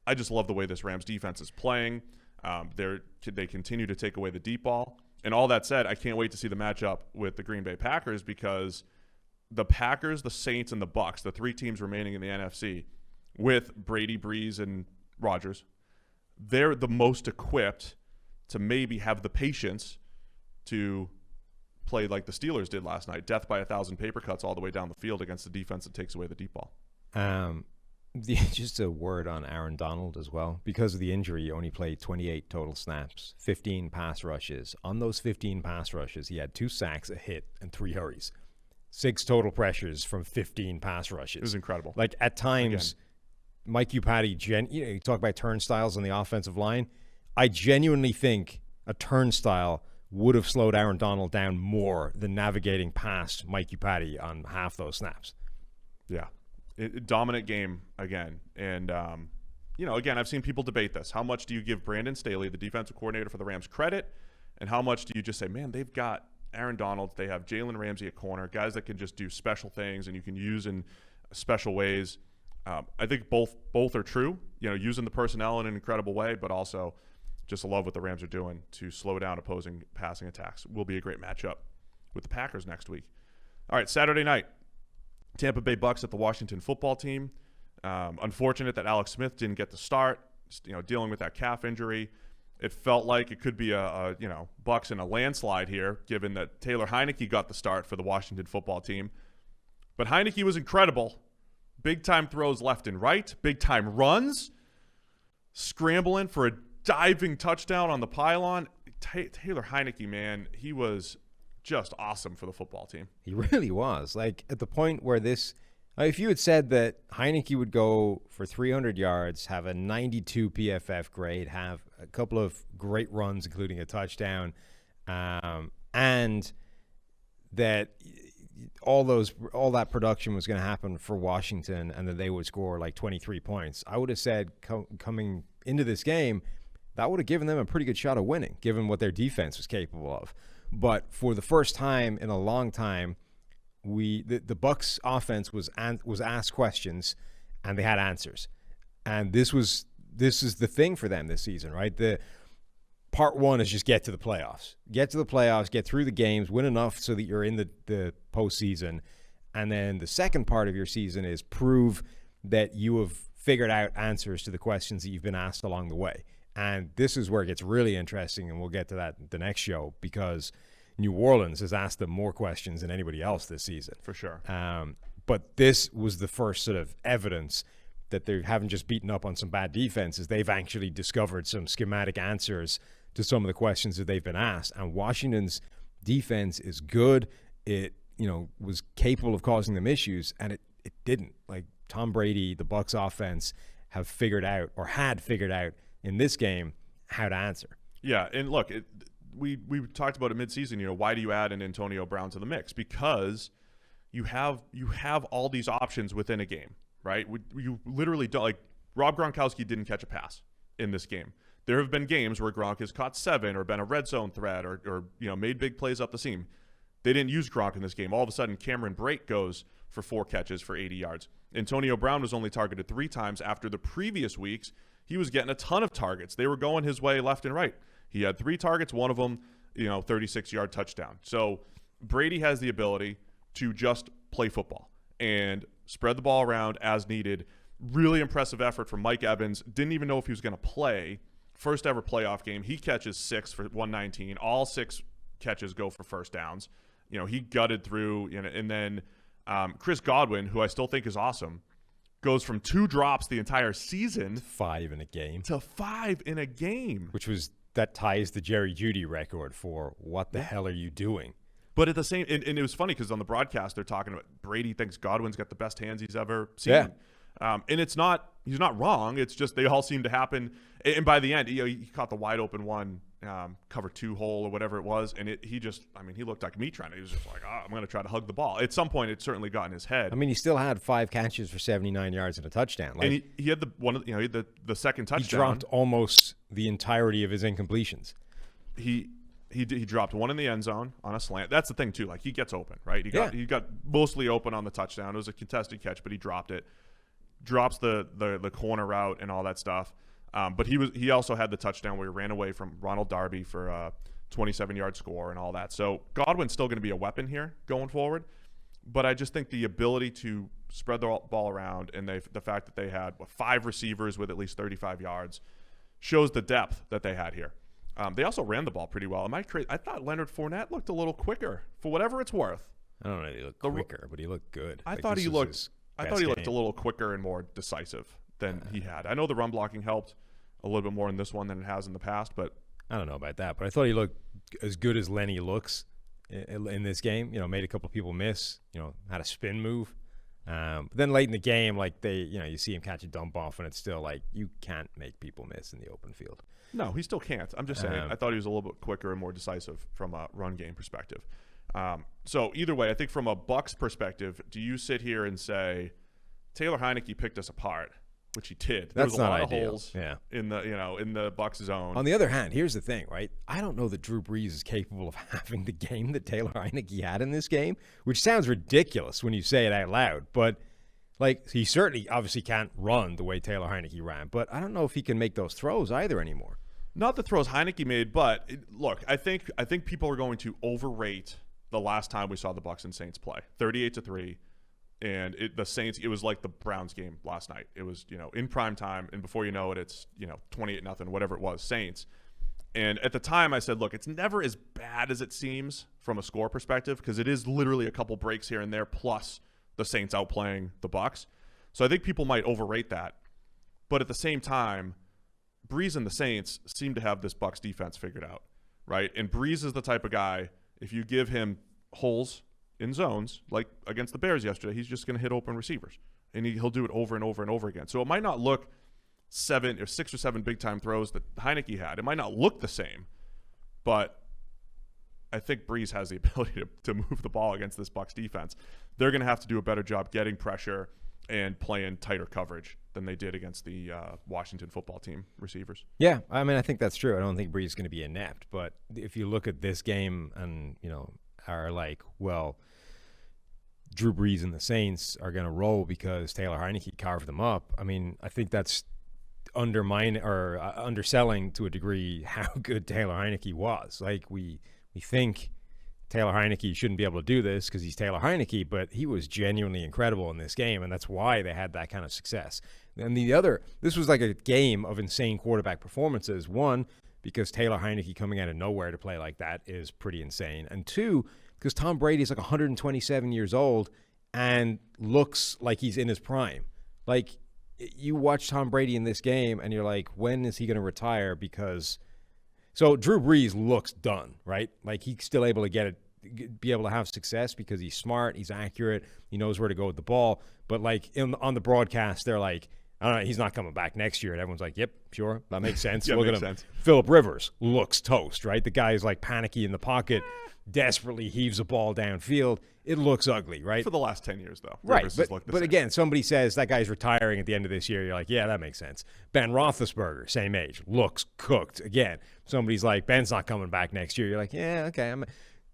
S6: I just love the way this Rams defense is playing. They continue to take away the deep ball. And all that said, I can't wait to see the matchup with the Green Bay Packers because the Packers, the Saints, and the Bucs, the 3 teams remaining in the NFC, with Brady, Breeze, and Rodgers, they're the most equipped to maybe have the patience to play like the Steelers did last night, death by 1,000 paper cuts all the way down the field against the defense that takes away the deep ball.
S5: Just a word on Aaron Donald as well. Because of the injury, he only played 28 total snaps, 15 pass rushes. On those 15 pass rushes, he had 2 sacks, a hit, and 3 hurries. 6 total pressures from 15 pass rushes.
S6: It was incredible.
S5: Like at times, Mike Upati, you talk about turnstiles on the offensive line. I genuinely think a turnstile would have slowed Aaron Donald down more than navigating past Mike Upati on half those snaps.
S6: Yeah. Dominant game again. And, again, I've seen people debate this. How much do you give Brandon Staley, the defensive coordinator for the Rams, credit? And how much do you just say, man, they've got Aaron Donald, they have Jalen Ramsey at corner, guys that can just do special things and you can use in special ways. I think both are true, using the personnel in an incredible way, but also just love what the Rams are doing to slow down opposing passing attacks. Will be a great matchup with the Packers next week. All right, Saturday night, Tampa Bay Bucs at the Washington football team. Unfortunate that Alex Smith didn't get the start, dealing with that calf injury. It felt like it could be a Bucs in a landslide here, given that Taylor Heineke got the start for the Washington football team. But Heineke was incredible. Big-time throws left and right, big-time runs, scrambling for a diving touchdown on the pylon. Taylor Heineke, man, he was just awesome for the football team.
S5: He really was. Like, at the point where this If you had said that Heineke would go for 300 yards, have a 92 PFF grade, have a couple of great runs, including a touchdown, and that all that production was going to happen for Washington and that they would score like 23 points, I would have said coming into this game, that would have given them a pretty good shot of winning, given what their defense was capable of. But for the first time in a long time, the Bucs offense was asked questions and they had answers, and this is the thing for them this season, right? The part one is just get to the playoffs, get through the games, win enough so that you're in the postseason, and then the second part of your season is prove that you have figured out answers to the questions that you've been asked along the way. And this is where it gets really interesting, and we'll get to that the next show, because New Orleans has asked them more questions than anybody else this season.
S6: For sure.
S5: But this was the first sort of evidence that they haven't just beaten up on some bad defenses. They've actually discovered some schematic answers to some of the questions that they've been asked. And Washington's defense is good. It, was capable of causing them issues, and it didn't. Like Tom Brady, the Bucs offense had figured out in this game how to answer.
S6: Yeah, and look, we talked about it midseason. Why do you add an Antonio Brown to the mix? Because you have all these options within a game, right? You literally don't. Like Rob Gronkowski didn't catch a pass in this game. There have been games where Gronk has caught 7 or been a red zone threat or made big plays up the seam. They didn't use Gronk in this game. All of a sudden, Cameron Brate goes for 4 catches for 80 yards. Antonio Brown was only targeted 3 times after the previous weeks. He was getting a ton of targets. They were going his way left and right. He had 3 targets, one of them, 36-yard touchdown. So Brady has the ability to just play football and spread the ball around as needed. Really impressive effort from Mike Evans. Didn't even know if he was going to play. First ever playoff game. He catches 6 for 119. All 6 catches go for first downs. He gutted through, and then Chris Godwin, who I still think is awesome, goes from 2 drops the entire season
S5: 5 in a game
S6: to 5 in a game,
S5: that ties the Jerry Jeudy record for what the hell are you doing?
S6: But at the same, and it was funny because on the broadcast they're talking about Brady thinks Godwin's got the best hands he's ever seen, and he's not wrong. It's just they all seem to happen, and by the end, he caught the wide open one, cover 2 hole or whatever it was, and he looked like me trying to. He was just like, I'm going to try to hug the ball. At some point, it certainly got in his head.
S5: He still had 5 catches for 79 yards and a touchdown.
S6: And he had the second touchdown.
S5: He dropped almost the entirety of his incompletions.
S6: He dropped one in the end zone on a slant. That's the thing too. Like he gets open, right? He got mostly open on the touchdown. It was a contested catch, but he dropped it. Drops the corner route and all that stuff. But he also had the touchdown where he ran away from Ronald Darby for a 27-yard score and all that. So Godwin's still going to be a weapon here going forward. But I just think the ability to spread the ball around and the fact that they had 5 receivers with at least 35 yards shows the depth that they had here. They also ran the ball pretty well. Am I crazy? I thought Leonard Fournette looked a little quicker for whatever it's worth.
S5: I don't know if he looked quicker, but he looked good.
S6: I thought he looked a little quicker and more decisive than he had. I know the run blocking helped a little bit more in this one than it has in the past, but
S5: I don't know about that. But I thought he looked as good as Lenny looks in this game. Made a couple of people miss. Had a spin move. But then late in the game, you see him catch a dump off, and it's still like you can't make people miss in the open field.
S6: No, he still can't. I'm just saying. I thought he was a little bit quicker and more decisive from a run game perspective. So either way, I think from a Bucs perspective, do you sit here and say Taylor Heineke picked us apart, which he did? There was a lot of holes in the Bucs zone.
S5: On the other hand, here's the thing, right? I don't know that Drew Brees is capable of having the game that Taylor Heineke had in this game, which sounds ridiculous when you say it out loud, but he certainly obviously can't run the way Taylor Heineke ran, but I don't know if he can make those throws either anymore.
S6: Not the throws Heineke made, but look, I think people are going to overrate the last time we saw the Bucs and Saints play, 38-3, and the Saints. It was like the Browns game last night. It was in prime time, and before you know it, it's 28-0, whatever it was, Saints. And at the time, I said, look, it's never as bad as it seems from a score perspective because it is literally a couple breaks here and there, plus the Saints outplaying the Bucs. So I think people might overrate that, but at the same time, Brees and the Saints seem to have this Bucs defense figured out, right? And Brees is the type of guy, if you give him holes in zones, like against the Bears yesterday, he's just going to hit open receivers. And he'll do it over and over and over again. So it might not look 6 or 7 big-time throws that Heineke had. It might not look the same, but I think Brees has the ability to move the ball against this Bucs defense. They're going to have to do a better job getting pressure and playing tighter coverage than they did against the Washington football team receivers.
S5: Yeah, I mean, I think that's true. I don't think Brees is going to be inept, but if you look at this game and, are like, well, Drew Brees and the Saints are going to roll because Taylor Heineke carved them up. I mean, I think that's underselling to a degree how good Taylor Heineke was. Like, we think Taylor Heineke shouldn't be able to do this because he's Taylor Heineke, but he was genuinely incredible in this game, and that's why they had that kind of success. And this was like a game of insane quarterback performances. One, because Taylor Heineke coming out of nowhere to play like that is pretty insane. And two, because Tom Brady is like 127 years old and looks like he's in his prime. Like, you watch Tom Brady in this game and you're like, when is he going to retire? So Drew Brees looks done, right? Like, he's still able to be able to have success because he's smart, he's accurate, he knows where to go with the ball. But like on the broadcast, they're like, I don't know, he's not coming back next year. And everyone's like, yep, sure, that makes sense.
S6: Yeah,
S5: Look
S6: makes
S5: at him.
S6: sense.
S5: Phillip Rivers looks toast, right? The guy is like panicky in the pocket, desperately heaves a ball downfield. It looks ugly, right?
S6: For the last 10 years, though.
S5: Right,
S6: Rivers has looked the
S5: but
S6: same.
S5: again, somebody says that guy's retiring at the end of this year. You're like, yeah, that makes sense. Ben Roethlisberger, same age, looks cooked. Again, somebody's like, Ben's not coming back next year. You're like, yeah, okay.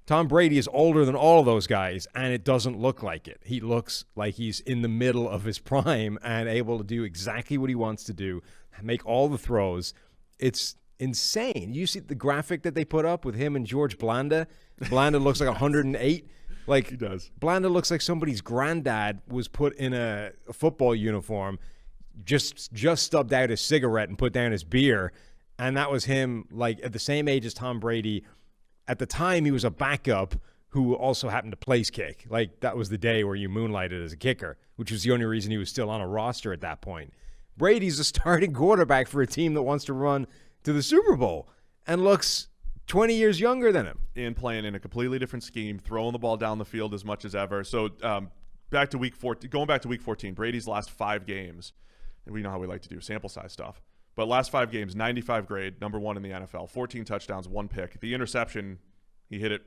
S5: Tom Brady is older than all of those guys, and it doesn't look like it. He looks like he's in the middle of his prime and able to do exactly what he wants to do, make all the throws. It's insane. You see the graphic that they put up with him and George Blanda? Blanda looks like 108. Like,
S6: he does.
S5: Blanda looks like somebody's granddad was put in a football uniform, just stubbed out his cigarette and put down his beer, and that was him, like, at the same age as Tom Brady. At the time, he was a backup who also happened to place kick. Like, that was the day where you moonlighted as a kicker, which was the only reason he was still on a roster at that point. Brady's a starting quarterback for a team that wants to run to the Super Bowl and looks 20 years younger than him.
S6: And playing in a completely different scheme, throwing the ball down the field as much as ever. So going back to week 14, Brady's last 5 games, and we know how we like to do sample size stuff, but last 5 games, 95 grade, number 1 in the NFL, 14 touchdowns, 1 pick. The interception, he hit it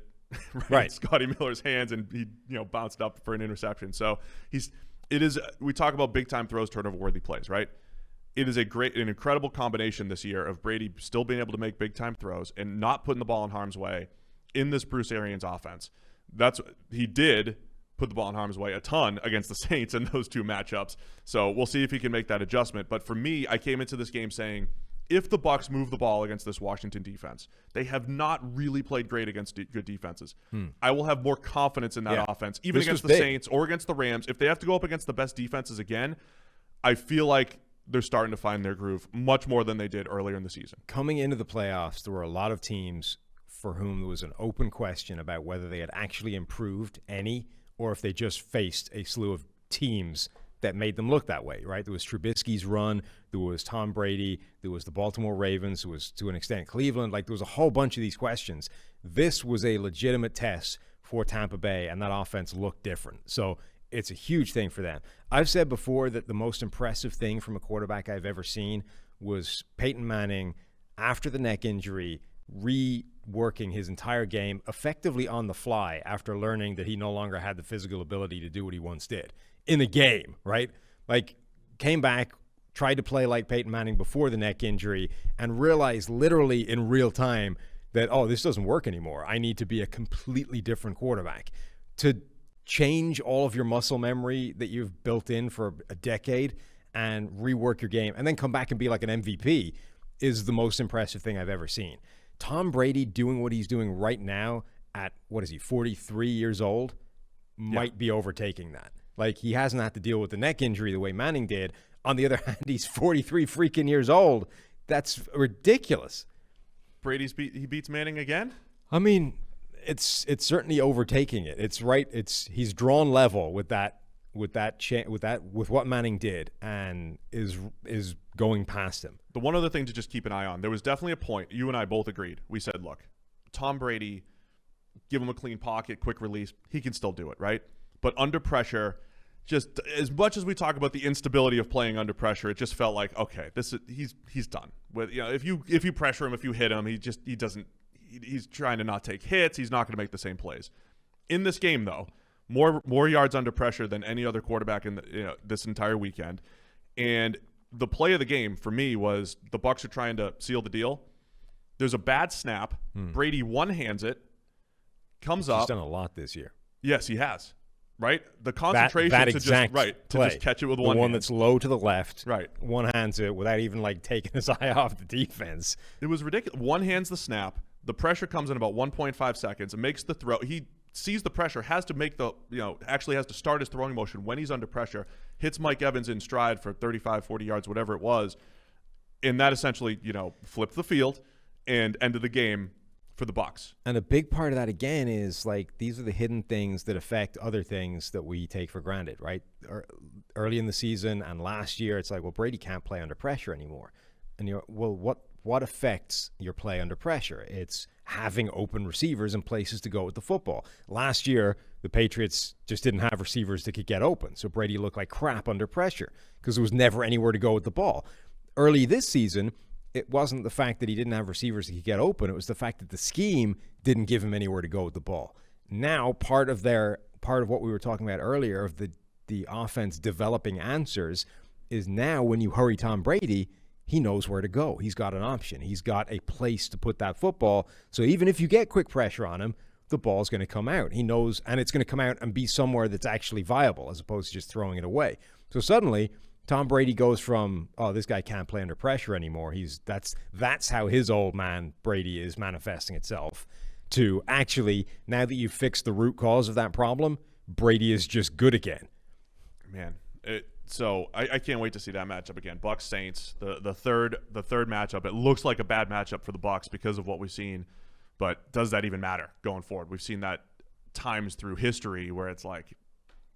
S6: right in Scotty Miller's hands, and he bounced up for an interception. So we talk about big time throws, turnover worthy plays, right? It is an incredible combination this year of Brady still being able to make big time throws and not putting the ball in harm's way in this Bruce Arians offense. He did put the ball in harm's way a ton against the Saints in those 2 matchups. So we'll see if he can make that adjustment. But for me, I came into this game saying, if the Bucs move the ball against this Washington defense, they have not really played great against good defenses. I will have more confidence in that offense, even against the Saints or against the Rams. If they have to go up against the best defenses again, I feel like they're starting to find their groove much more than they did earlier in the season.
S5: Coming into the playoffs, there were a lot of teams for whom there was an open question about whether they had actually improved any or if they just faced a slew of teams that made them look that way, right? There was Trubisky's run, there was Tom Brady, there was the Baltimore Ravens, there was, to an extent, Cleveland. Like, there was a whole bunch of these questions. This was a legitimate test for Tampa Bay, and that offense looked different. So it's a huge thing for them. I've said before that the most impressive thing from a quarterback I've ever seen was Peyton Manning, after the neck injury, reworking his entire game effectively on the fly after learning that he no longer had the physical ability to do what he once did in a game, right? Like, came back, tried to play like Peyton Manning before the neck injury, and realized literally in real time that, oh, this doesn't work anymore. I need to be a completely different quarterback. To change all of your muscle memory that you've built in for a decade and rework your game and then come back and be like an MVP is the most impressive thing I've ever seen. Tom Brady doing what he's doing right now at, 43 years old, might be overtaking that. Like, he hasn't had to deal with the neck injury the way Manning did. On the other hand, he's 43 freaking years old. That's ridiculous.
S6: He beats Manning again?
S5: I mean, it's certainly overtaking it. It's right. He's drawn level with what Manning did, and is going past him.
S6: The one other thing to just keep an eye on, there was definitely a point, you and I both agreed. We said, look, Tom Brady give him a clean pocket, quick release, he can still do it, right? But under pressure, just as much as we talk about the instability of playing under pressure, it just felt like, okay, he's done. With, if you pressure him, if you hit him, he's trying to not take hits. He's not going to make the same plays. In this game, though, more yards under pressure than any other quarterback in this entire weekend. And the play of the game for me was the Bucs are trying to seal the deal. There's a bad snap. Brady one-hands it, comes up.
S5: He's done a lot this year.
S6: Yes, he has. Right? The concentration
S5: that
S6: to
S5: exact
S6: just catch it with one hand.
S5: The one that's low to the left.
S6: Right.
S5: One hands it without even taking his eye off the defense.
S6: It was ridiculous. One hands the snap. The pressure comes in about 1.5 seconds and makes the throw. He sees the pressure, has to make actually has to start his throwing motion when he's under pressure, hits Mike Evans in stride for 35, 40 yards, whatever it was. And that essentially, flipped the field and ended the game for the Bucs.
S5: And a big part of that, again, is these are the hidden things that affect other things that we take for granted, right? Early in the season and last year, it's Brady can't play under pressure anymore. And what affects your play under pressure? It's having open receivers and places to go with the football. Last year, the Patriots just didn't have receivers that could get open, so Brady looked like crap under pressure because there was never anywhere to go with the ball. Early this season, it wasn't the fact that he didn't have receivers that could get open. It was the fact that the scheme didn't give him anywhere to go with the ball. Now, part of what we were talking about earlier of the offense developing answers is now when you hurry Tom Brady, he knows where to go. He's got an option. He's got a place to put that football. So even if you get quick pressure on him, the ball's going to come out. He knows, and it's going to come out and be somewhere that's actually viable as opposed to just throwing it away. So suddenly, Tom Brady goes from, this guy can't play under pressure anymore. That's how his old man Brady is manifesting itself, to actually, now that you've fixed the root cause of that problem, Brady is just good again.
S6: Man, so I can't wait to see that matchup again. Bucs Saints, the third matchup. It looks like a bad matchup for the Bucs because of what we've seen, but does that even matter going forward? We've seen that times through history where it's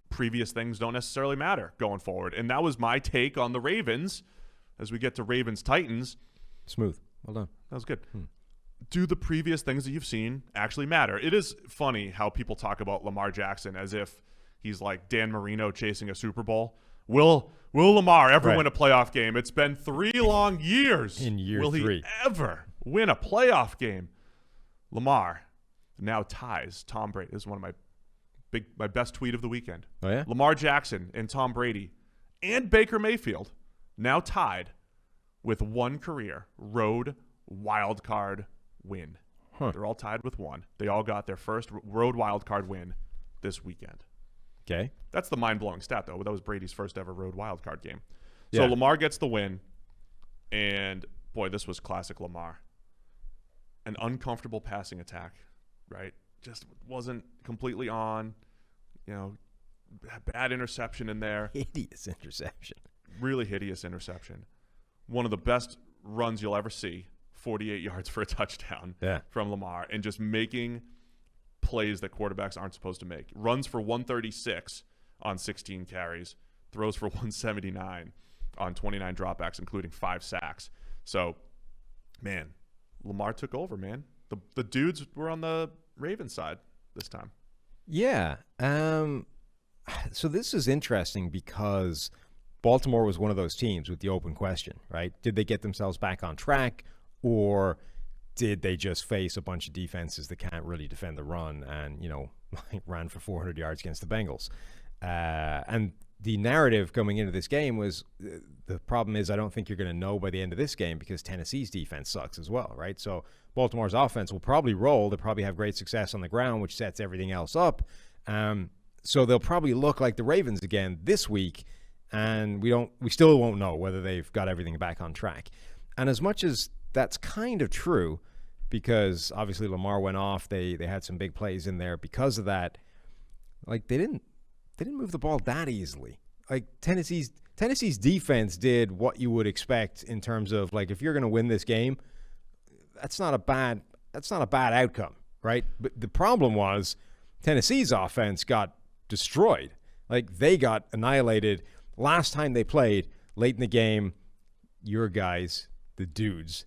S6: previous things don't necessarily matter going forward. And that was my take on the Ravens as we get to Ravens-Titans.
S5: Smooth. Well done.
S6: That was good. Do the previous things that you've seen actually matter? It is funny how people talk about Lamar Jackson as if he's like Dan Marino chasing a Super Bowl. Will Lamar ever win a playoff game? It's been 3 long years.
S5: In year
S6: Will
S5: 3.
S6: Will he ever win a playoff game? Lamar now ties Tom Brady. This is one of my best tweet of the weekend.
S5: Oh, yeah?
S6: Lamar Jackson and Tom Brady and Baker Mayfield now tied with one career road wild card win. They're all tied with one. They all got their first road wild card win this weekend.
S5: Okay.
S6: That's the mind-blowing stat, though. That was Brady's first ever road wild card game.
S5: Yeah.
S6: So Lamar gets the win, and boy, this was classic Lamar. An uncomfortable passing attack, right? Just wasn't completely on. Bad interception in there.
S5: Hideous interception.
S6: Really hideous interception. One of the best runs you'll ever see. 48 yards for a touchdown from Lamar, and just making plays that quarterbacks aren't supposed to make. Runs for 136 on 16 carries, throws for 179 on 29 dropbacks, including 5 sacks. So, man, Lamar took over, man. The dudes were on the Ravens side this time.
S5: Yeah. So this is interesting because Baltimore was one of those teams with the open question, right? Did they get themselves back on track, or did they just face a bunch of defenses that can't really defend the run and, ran for 400 yards against the Bengals? And the narrative coming into this game was the problem is I don't think you're going to know by the end of this game because Tennessee's defense sucks as well, right? So Baltimore's offense will probably roll. They'll probably have great success on the ground, which sets everything else up. So they'll probably look like the Ravens again this week, and we still won't know whether they've got everything back on track. And as much as that's kind of true, because obviously Lamar went off, they had some big plays in there because of that. They didn't move the ball that easily. Tennessee's defense did what you would expect in terms of if you're going to win this game, that's not a bad outcome, right? But the problem was Tennessee's offense got destroyed. They got annihilated last time they played late in the game. Your guys, the dudes,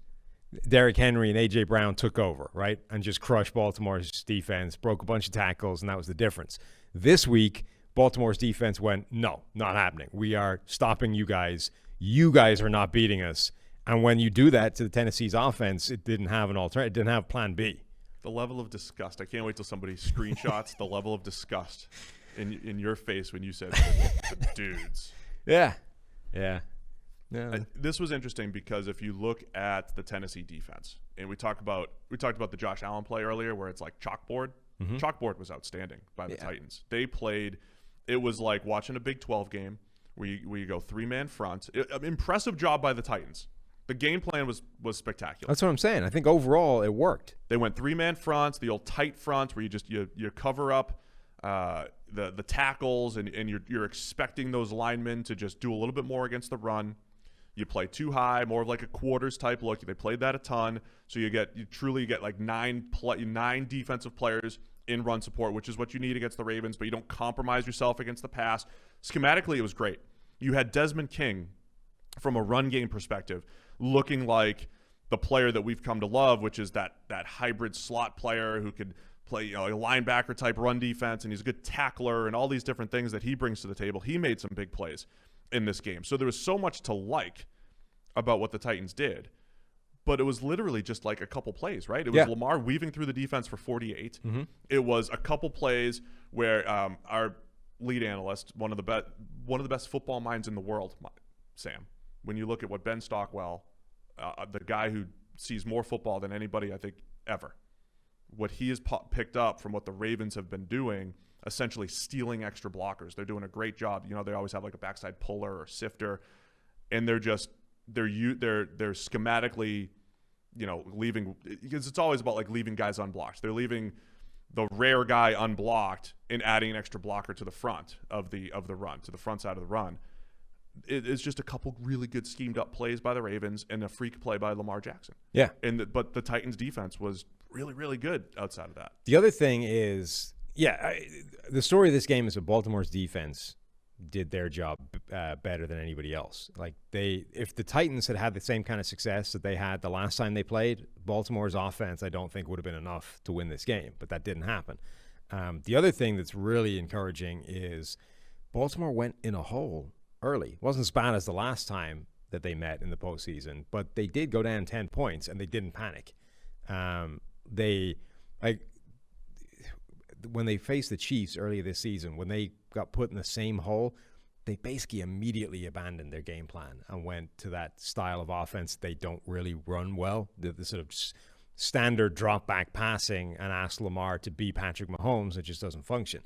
S5: Derrick Henry and A.J. Brown took over, right, and just crushed Baltimore's defense, broke a bunch of tackles, and that was the difference. This week, Baltimore's defense went, no, not happening. We are stopping you guys. You guys are not beating us. And when you do that to the Tennessee's offense, it didn't have an alternative. It didn't have plan B.
S6: The level of disgust. I can't wait till somebody screenshots the level of disgust in your face when you said the dudes.
S5: Yeah.
S6: This was interesting because if you look at the Tennessee defense, and we talked about the Josh Allen play earlier where it's like chalkboard. Mm-hmm. Chalkboard was outstanding by the Titans. They played – it was like watching a Big 12 game where you go three-man front. Impressive job by the Titans. The game plan was spectacular.
S5: That's what I'm saying. I think overall it worked.
S6: They went three-man fronts, the old tight front where you cover up the tackles and you're expecting those linemen to just do a little bit more against the run. You play too high, more of like a quarters type look. They played that a ton, so you truly get like nine defensive players in run support, which is what you need against the Ravens, but you don't compromise yourself against the pass. Schematically, it was great. You had Desmond King, from a run game perspective, looking like the player that we've come to love, which is that hybrid slot player who could play a linebacker type run defense, and he's a good tackler and all these different things that he brings to the table. He made some big plays in this game. So there was so much to like about what the Titans did. But it was literally just like a couple plays, right? It was Lamar weaving through the defense for 48. Mm-hmm. It was a couple plays where our lead analyst, one of the best football minds in the world, Sam, when you look at what Ben Stockwell, the guy who sees more football than anybody I think ever, what he has picked up from what the Ravens have been doing, essentially stealing extra blockers. They're doing a great job. They always have like a backside puller or sifter, and they're schematically, leaving, because it's always about like leaving guys unblocked. They're leaving the rare guy unblocked and adding an extra blocker to the front of the run, to the front side of the run. It's just a couple really good schemed up plays by the Ravens and a freak play by Lamar Jackson.
S5: Yeah.
S6: But the Titans defense was really, really good outside of that.
S5: The other thing is, the story of this game is that Baltimore's defense did their job better than anybody else. Like if the Titans had the same kind of success that they had the last time they played, Baltimore's offense, I don't think would have been enough to win this game, but that didn't happen. The other thing that's really encouraging is Baltimore went in a hole early. It wasn't as bad as the last time that they met in the postseason, but they did go down 10 points and they didn't panic. When they faced the Chiefs earlier this season, when they got put in the same hole, they basically immediately abandoned their game plan and went to that style of offense they don't really run well, the sort of standard drop-back passing, and asked Lamar to be Patrick Mahomes. It just doesn't function.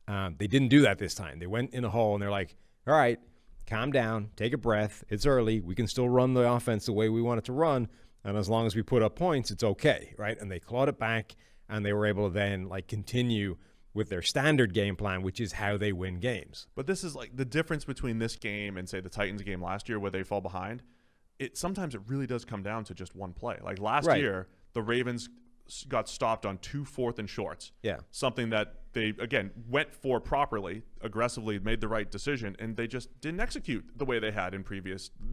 S5: They didn't do that this time. They went in a hole, and they're like, all right, calm down, take a breath. It's early. We can still run the offense the way we want it to run, and as long as we put up points, it's okay, right? And they clawed it back, and they were able to then continue with their standard game plan, which is how they win games.
S6: But this is like the difference between this game and, say, the Titans game last year where they fall behind. Sometimes it really does come down to just one play. Like last year, the Ravens got stopped on 2 4th and shorts.
S5: Yeah.
S6: Something that they, again, went for properly, aggressively, made the right decision, and they just didn't execute the way they had in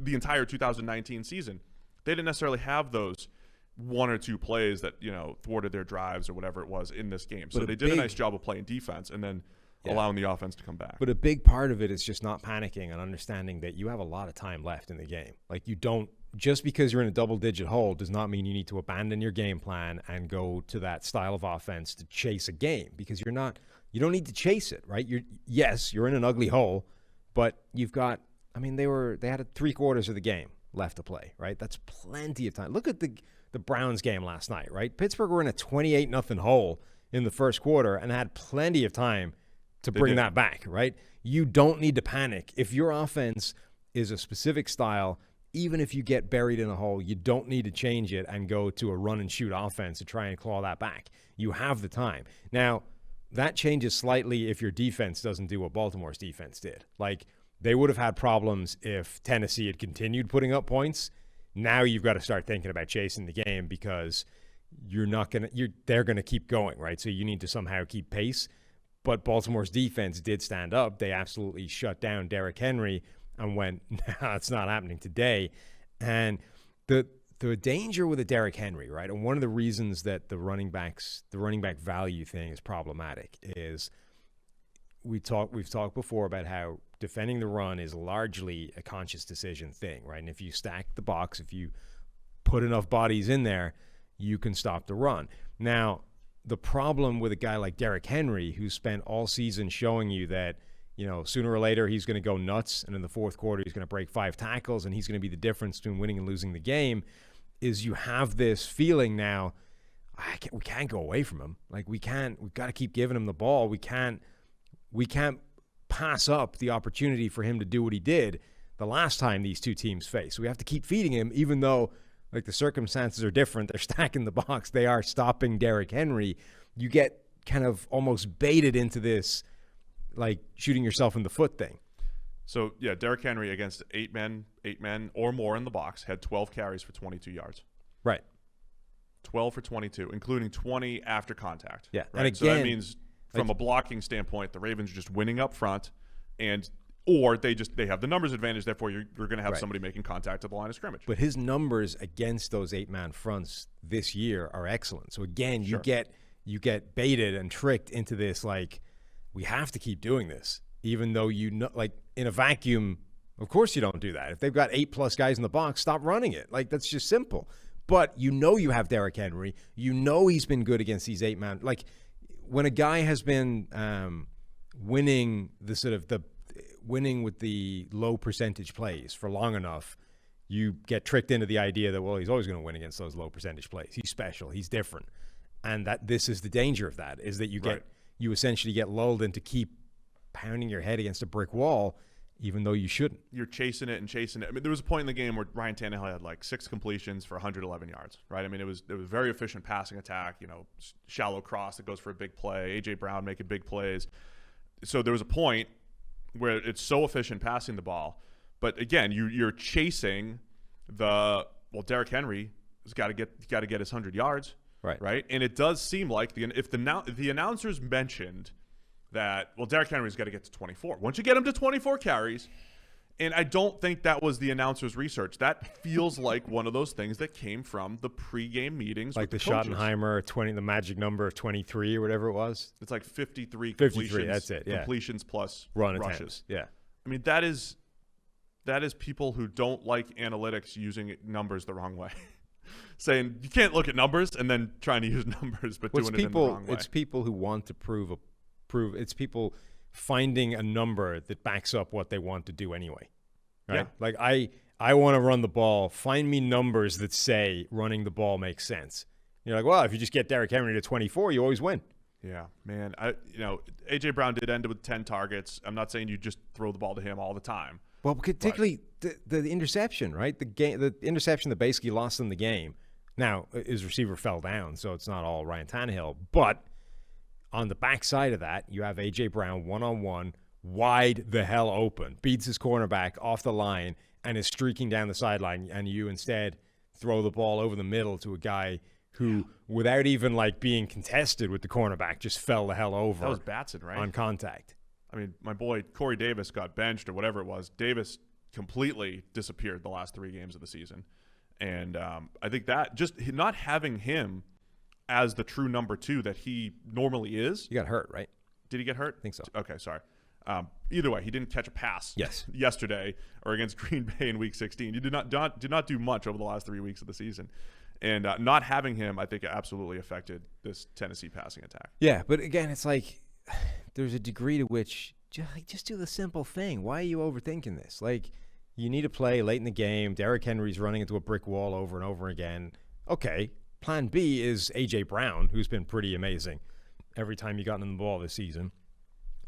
S6: the entire 2019 season. They didn't necessarily have those 1 or 2 plays that, thwarted their drives or whatever it was in this game. So they did a nice job of playing defense and then allowing the offense to come back.
S5: But a big part of it is just not panicking and understanding that you have a lot of time left in the game. Like just because you're in a double-digit hole does not mean you need to abandon your game plan and go to that style of offense to chase a game, because you don't need to chase it, right? You're in an ugly hole, but you've got, they had 3/4 of the game left to play, right? That's plenty of time. Look at the Browns game last night, right? Pittsburgh were in a 28-0 hole in the first quarter and had plenty of time to bring that back, right? You don't need to panic. If your offense is a specific style, even if you get buried in a hole, you don't need to change it and go to a run-and-shoot offense to try and claw that back. You have the time. Now, that changes slightly if your defense doesn't do what Baltimore's defense did. Like, they would have had problems if Tennessee had continued putting up points. Now you've got to start thinking about chasing the game, because they're going to keep going, right? So you need to somehow keep pace. But Baltimore's defense did stand up. They absolutely shut down Derrick Henry and went, no, it's not happening today. And the the danger with a Derrick Henry, right? And one of the reasons that the running back value thing is problematic is we've talked before about how defending the run is largely a conscious decision thing, right? And if you stack the box, if you put enough bodies in there, you can stop the run. Now, the problem with a guy like Derrick Henry, who spent all season showing you that, sooner or later he's going to go nuts, and in the fourth quarter he's going to break 5 tackles, and he's going to be the difference between winning and losing the game, is you have this feeling now, we can't go away from him. Like, we've got to keep giving him the ball. We can't pass up the opportunity for him to do what he did the last time these two teams faced. So we have to keep feeding him, even though like the circumstances are different. They're stacking the box. They are stopping Derrick Henry. You get kind of almost baited into this, like, shooting yourself in the foot thing.
S6: So, yeah, Derrick Henry against 8 men or more in the box had 12 carries for 22 yards.
S5: Right.
S6: 12 for 22, including 20 after contact.
S5: Yeah.
S6: Right?
S5: And again,
S6: so that means from a blocking standpoint, the Ravens are just winning up front, or they have the numbers advantage. Therefore, you're going to have somebody making contact at the line of scrimmage.
S5: But his numbers against those 8-man fronts this year are excellent. So again, you get baited and tricked into this, like, we have to keep doing this, even though like, in a vacuum, of course you don't do that. If they've got 8+ guys in the box, stop running it. Like, that's just simple. But you have Derrick Henry. He's been good against these 8-man. Like, when a guy has been winning winning with the low percentage plays for long enough, you get tricked into the idea that, well, he's always going to win against those low percentage plays. He's special. He's different. And that this is the danger of that, is that you essentially get lulled into keep pounding your head against a brick wall, even though you shouldn't. You're
S6: chasing it. I mean, there was a point in the game where Ryan Tannehill had like 6 completions for 111 yards, right? I mean, it was very efficient passing attack, shallow cross that goes for a big play, A.J. Brown making big plays. So there was a point where it's so efficient passing the ball. But again, you're chasing Derrick Henry has got to get his 100 yards. Right. And it does seem like if the announcers mentioned that, Derrick Henry's got to get to 24. Once you get him to 24 carries, and I don't think that was the announcers' research. That feels like one of those things that came from the pregame meetings,
S5: like
S6: with
S5: the Schottenheimer 20, the magic number of 23 or whatever it was.
S6: It's like 53
S5: completions. That's it. Yeah.
S6: Completions plus
S5: run
S6: rushes.
S5: Attempts. Yeah.
S6: I mean, that is people who don't like analytics using numbers the wrong way. Saying you can't look at numbers and then trying to use numbers, but doing it in the wrong way.
S5: It's people who want to prove. It's people finding a number that backs up what they want to do anyway. Right?
S6: Yeah.
S5: Like, I want to run the ball. Find me numbers that say running the ball makes sense. You're like, well, if you just get Derrick Henry to 24, you always win.
S6: Yeah, man. A.J. Brown did end with 10 targets. I'm not saying you just throw the ball to him all the time.
S5: Well, particularly the interception, right? The interception that basically lost them the game. Now, his receiver fell down, so it's not all Ryan Tannehill. But on the backside of that, you have A.J. Brown one-on-one, wide the hell open, beats his cornerback off the line, and is streaking down the sideline, and you instead throw the ball over the middle to a guy who, without even like being contested with the cornerback, just fell the hell over.
S6: That was Batson, right?
S5: On contact.
S6: I mean, my boy Corey Davis got benched or whatever it was. Davis completely disappeared the last 3 games of the season. And I think that just not having him as the true number 2 that he normally is.
S5: He got hurt, right?
S6: Did he get hurt?
S5: I think so.
S6: Okay, sorry. Either way, he didn't catch a pass yesterday or against Green Bay in Week 16. He did not do much over the last 3 weeks of the season. And not having him, I think, absolutely affected this Tennessee passing attack.
S5: Yeah, but again, it's like there's a degree to which just do the simple thing. Why are you overthinking this? Like, you need to play late in the game. Derrick Henry's running into a brick wall over and over again. Okay, plan B is A.J. Brown, who's been pretty amazing every time you gotten in the ball this season.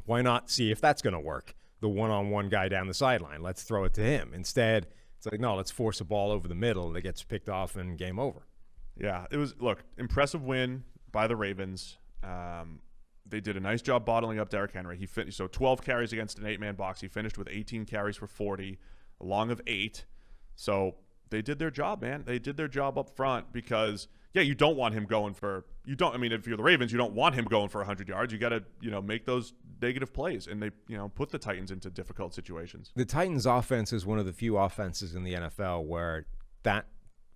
S5: Why not see if that's going to work? The one-on-one guy down the sideline. Let's throw it to him. Instead, it's like, no, let's force a ball over the middle that gets picked off and game over.
S6: Yeah, it was, impressive win by the Ravens. They did a nice job bottling up Derrick Henry. He finished 12 carries against an 8-man box. He finished with 18 carries for 40, a long of 8. So they did their job, man. They did their job up front because, you don't want him going for – if you're the Ravens, you don't want him going for 100 yards. You got to, make those negative plays, and they, put the Titans into difficult situations.
S5: The Titans' offense is one of the few offenses in the NFL where that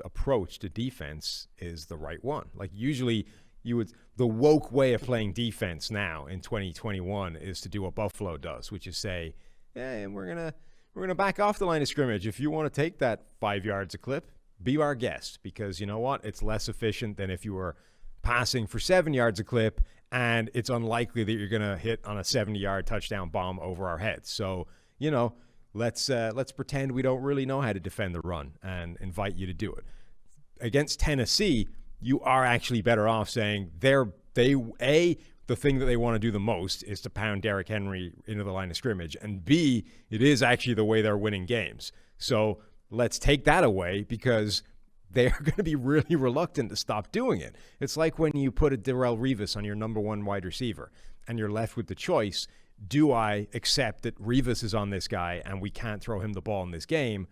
S5: approach to defense is the right one. Like usually the woke way of playing defense now in 2021 is to do what Buffalo does, which is say, hey, we're gonna back off the line of scrimmage. If you want to take that 5 yards a clip, be our guest, because you know what? It's less efficient than if you were passing for 7 yards a clip, and it's unlikely that you're gonna hit on a 70-yard touchdown bomb over our heads. So, let's pretend we don't really know how to defend the run and invite you to do it. Against Tennessee, you are actually better off saying the thing that they want to do the most is to pound Derrick Henry into the line of scrimmage, and B, it is actually the way they're winning games. So let's take that away, because they are going to be really reluctant to stop doing it. It's like when you put a Darrelle Revis on your number one wide receiver and you're left with the choice, do I accept that Revis is on this guy and we can't throw him the ball in this game,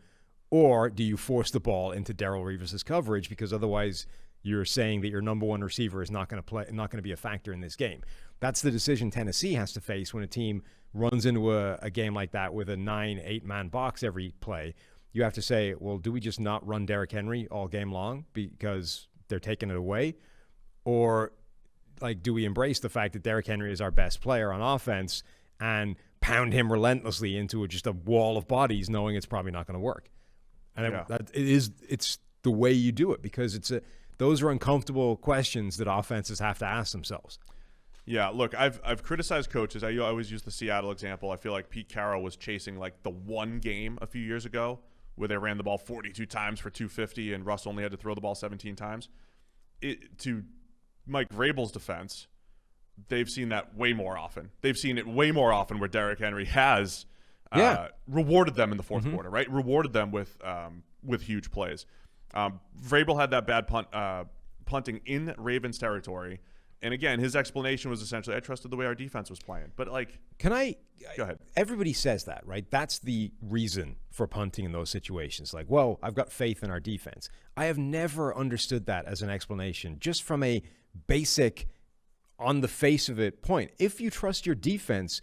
S5: or do you force the ball into Darrelle Revis's coverage, because otherwise you're saying that your number one receiver is not going to be a factor in this game. That's the decision Tennessee has to face when a team runs into a game like that with a 9-8 man box every play. You have to say, well, do we just not run Derrick Henry all game long because they're taking it away? Or do we embrace the fact that Derrick Henry is our best player on offense and pound him relentlessly into just a wall of bodies, knowing it's probably not going to work? And it's the way you do it, because those are uncomfortable questions that offenses have to ask themselves.
S6: Yeah, look, I've criticized coaches. I always use the Seattle example. I feel like Pete Carroll was chasing the one game a few years ago where they ran the ball 42 times for 250 and Russ only had to throw the ball 17 times. To Mike Vrabel's defense, they've seen that way more often. They've seen it way more often where Derrick Henry has rewarded them in the fourth quarter, right? Rewarded them with huge plays. Vrabel had that bad punting in Ravens territory. And again, his explanation was essentially, I trusted the way our defense was playing. But
S5: go ahead.
S6: Everybody
S5: says that, right? That's the reason for punting in those situations. Well, I've got faith in our defense. I have never understood that as an explanation, just from a basic, on the face of it point. If you trust your defense,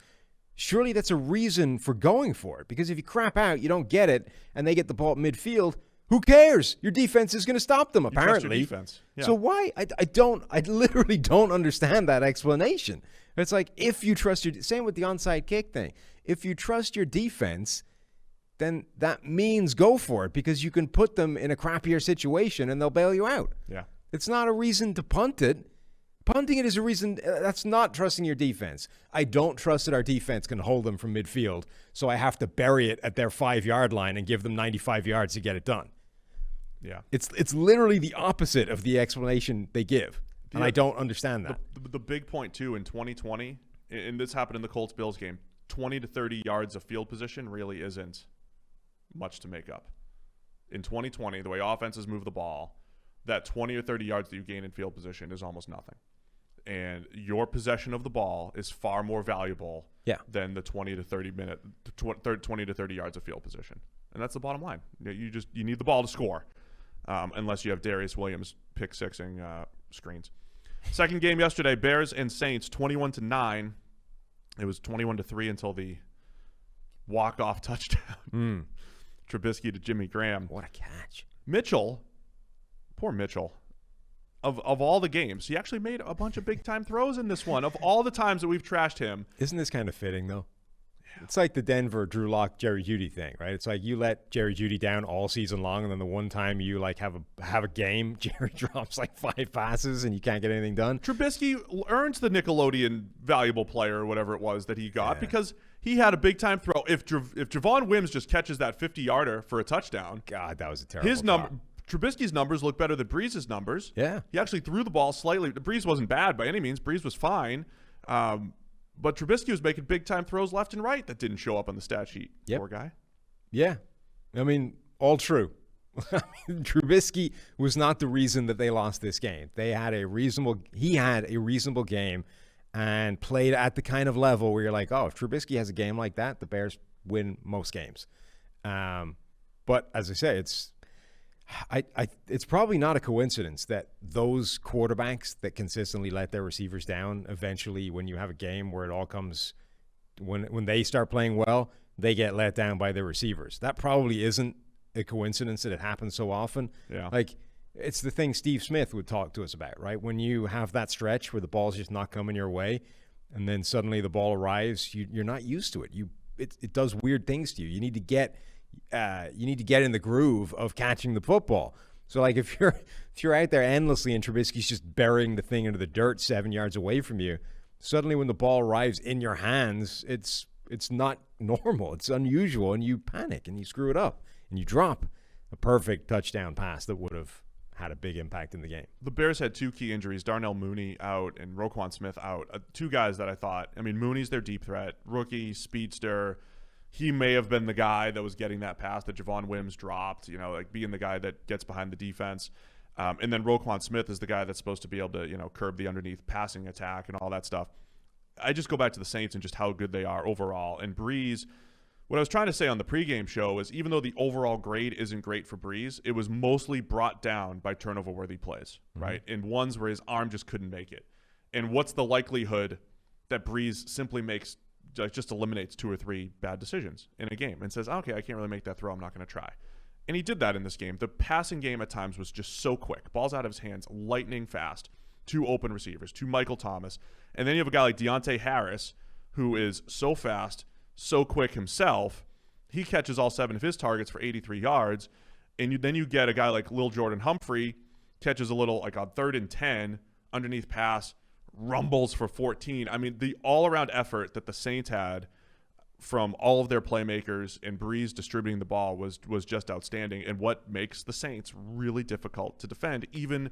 S5: surely that's a reason for going for it. Because if you crap out, you don't get it, and they get the ball at midfield, who cares? Your defense is going to stop them, apparently.
S6: You trust your defense. Yeah.
S5: So why? I literally don't understand that explanation. It's if you trust same with the onside kick thing. If you trust your defense, then that means go for it, because you can put them in a crappier situation and they'll bail you out.
S6: Yeah.
S5: It's not a reason to punt it. Punting it is a reason. That's not trusting your defense. I don't trust that our defense can hold them from midfield, so I have to bury it at their 5-yard line and give them 95 yards to get it done.
S6: Yeah.
S5: It's literally the opposite of the explanation they give, and I don't understand that.
S6: The big point, too, in 2020, and this happened in the Colts-Bills game, 20 to 30 yards of field position really isn't much to make up. In 2020, the way offenses move the ball, that 20 or 30 yards that you gain in field position is almost nothing. And your possession of the ball is far more valuable than the 20 to 30 yards of field position. And that's the bottom line. You need the ball to score, unless you have Darius Williams pick-sixing screens. Second game yesterday, Bears and Saints, 21-9. It was 21-3 until the walk-off touchdown. Trubisky to Jimmy Graham.
S5: What a catch.
S6: Mitchell, poor Mitchell, of all the games, he actually made a bunch of big-time throws in this one. Of all the times that we've trashed him.
S5: Isn't this kind of fitting, though? Yeah. It's like the Denver Drew Lock Jerry Jeudy thing, right? It's like you let Jerry Jeudy down all season long, and then the one time you have a game, Jerry drops 5 passes and you can't get anything done.
S6: Trubisky earns the Nickelodeon valuable player or whatever it was that he got because he had a big-time throw. If Javon Wims just catches that 50-yarder for a touchdoon.
S5: God, that was a terrible
S6: Trubisky's numbers look better than Breeze's numbers.
S5: Yeah.
S6: He actually threw the ball slightly. Breeze wasn't bad by any means. Breeze was fine. But Trubisky was making big-time throws left and right that didn't show up on the stat sheet. Poor guy.
S5: Yeah. I mean, all true. Trubisky was not the reason that they lost this game. He had a reasonable game and played at the kind of level where you're like, oh, if Trubisky has a game like that, the Bears win most games. But as I say, it's probably not a coincidence that those quarterbacks that consistently let their receivers down, eventually when you have a game where it all comes, when they start playing well, they get let down by their receivers. That probably isn't a coincidence that it happens so often.
S6: Yeah.
S5: Like, it's the thing Steve Smith would talk to us about, right? When you have that stretch where the ball's just not coming your way, and then suddenly the ball arrives, you're not used to it. It does weird things to you. You need to get in the groove of catching the football. So like if you're out there endlessly and Trubisky's just burying the thing into the dirt 7 yards away from you, suddenly when the ball arrives in your hands, it's not normal. It's unusual, and you panic and you screw it up and you drop a perfect touchdown pass that would have had a big impact in the game.
S6: The Bears had two key injuries, Darnell Mooney out and Roquan Smith out. Two guys that I thought, I mean, Mooney's their deep threat, rookie, speedster. He may have been the guy that was getting that pass that Javon Wims dropped, like being the guy that gets behind the defense. And then Roquan Smith is the guy that's supposed to be able to, curb the underneath passing attack and all that stuff. I just go back to the Saints and just how good they are overall. And Breeze, what I was trying to say on the pregame show is even though the overall grade isn't great for Breeze, it was mostly brought down by turnover-worthy plays, right? And ones where his arm just couldn't make it. And what's the likelihood that Breeze simply just eliminates 2 or 3 bad decisions in a game and says, okay, I can't really make that throw, I'm not going to try. And he did that in this game. The passing game at times was just so quick. Ball's out of his hands, lightning fast. 2 open receivers, 2 Michael Thomas. And then you have a guy like Deontay Harris, who is so fast, so quick himself. He catches all 7 of his targets for 83 yards. And then you get a guy like Lil Jordan Humphrey, catches a little, like on 3rd and 10, underneath pass, rumbles for 14. I mean, the all-around effort that the Saints had from all of their playmakers and Breeze distributing the ball was just outstanding, and what makes the Saints really difficult to defend, even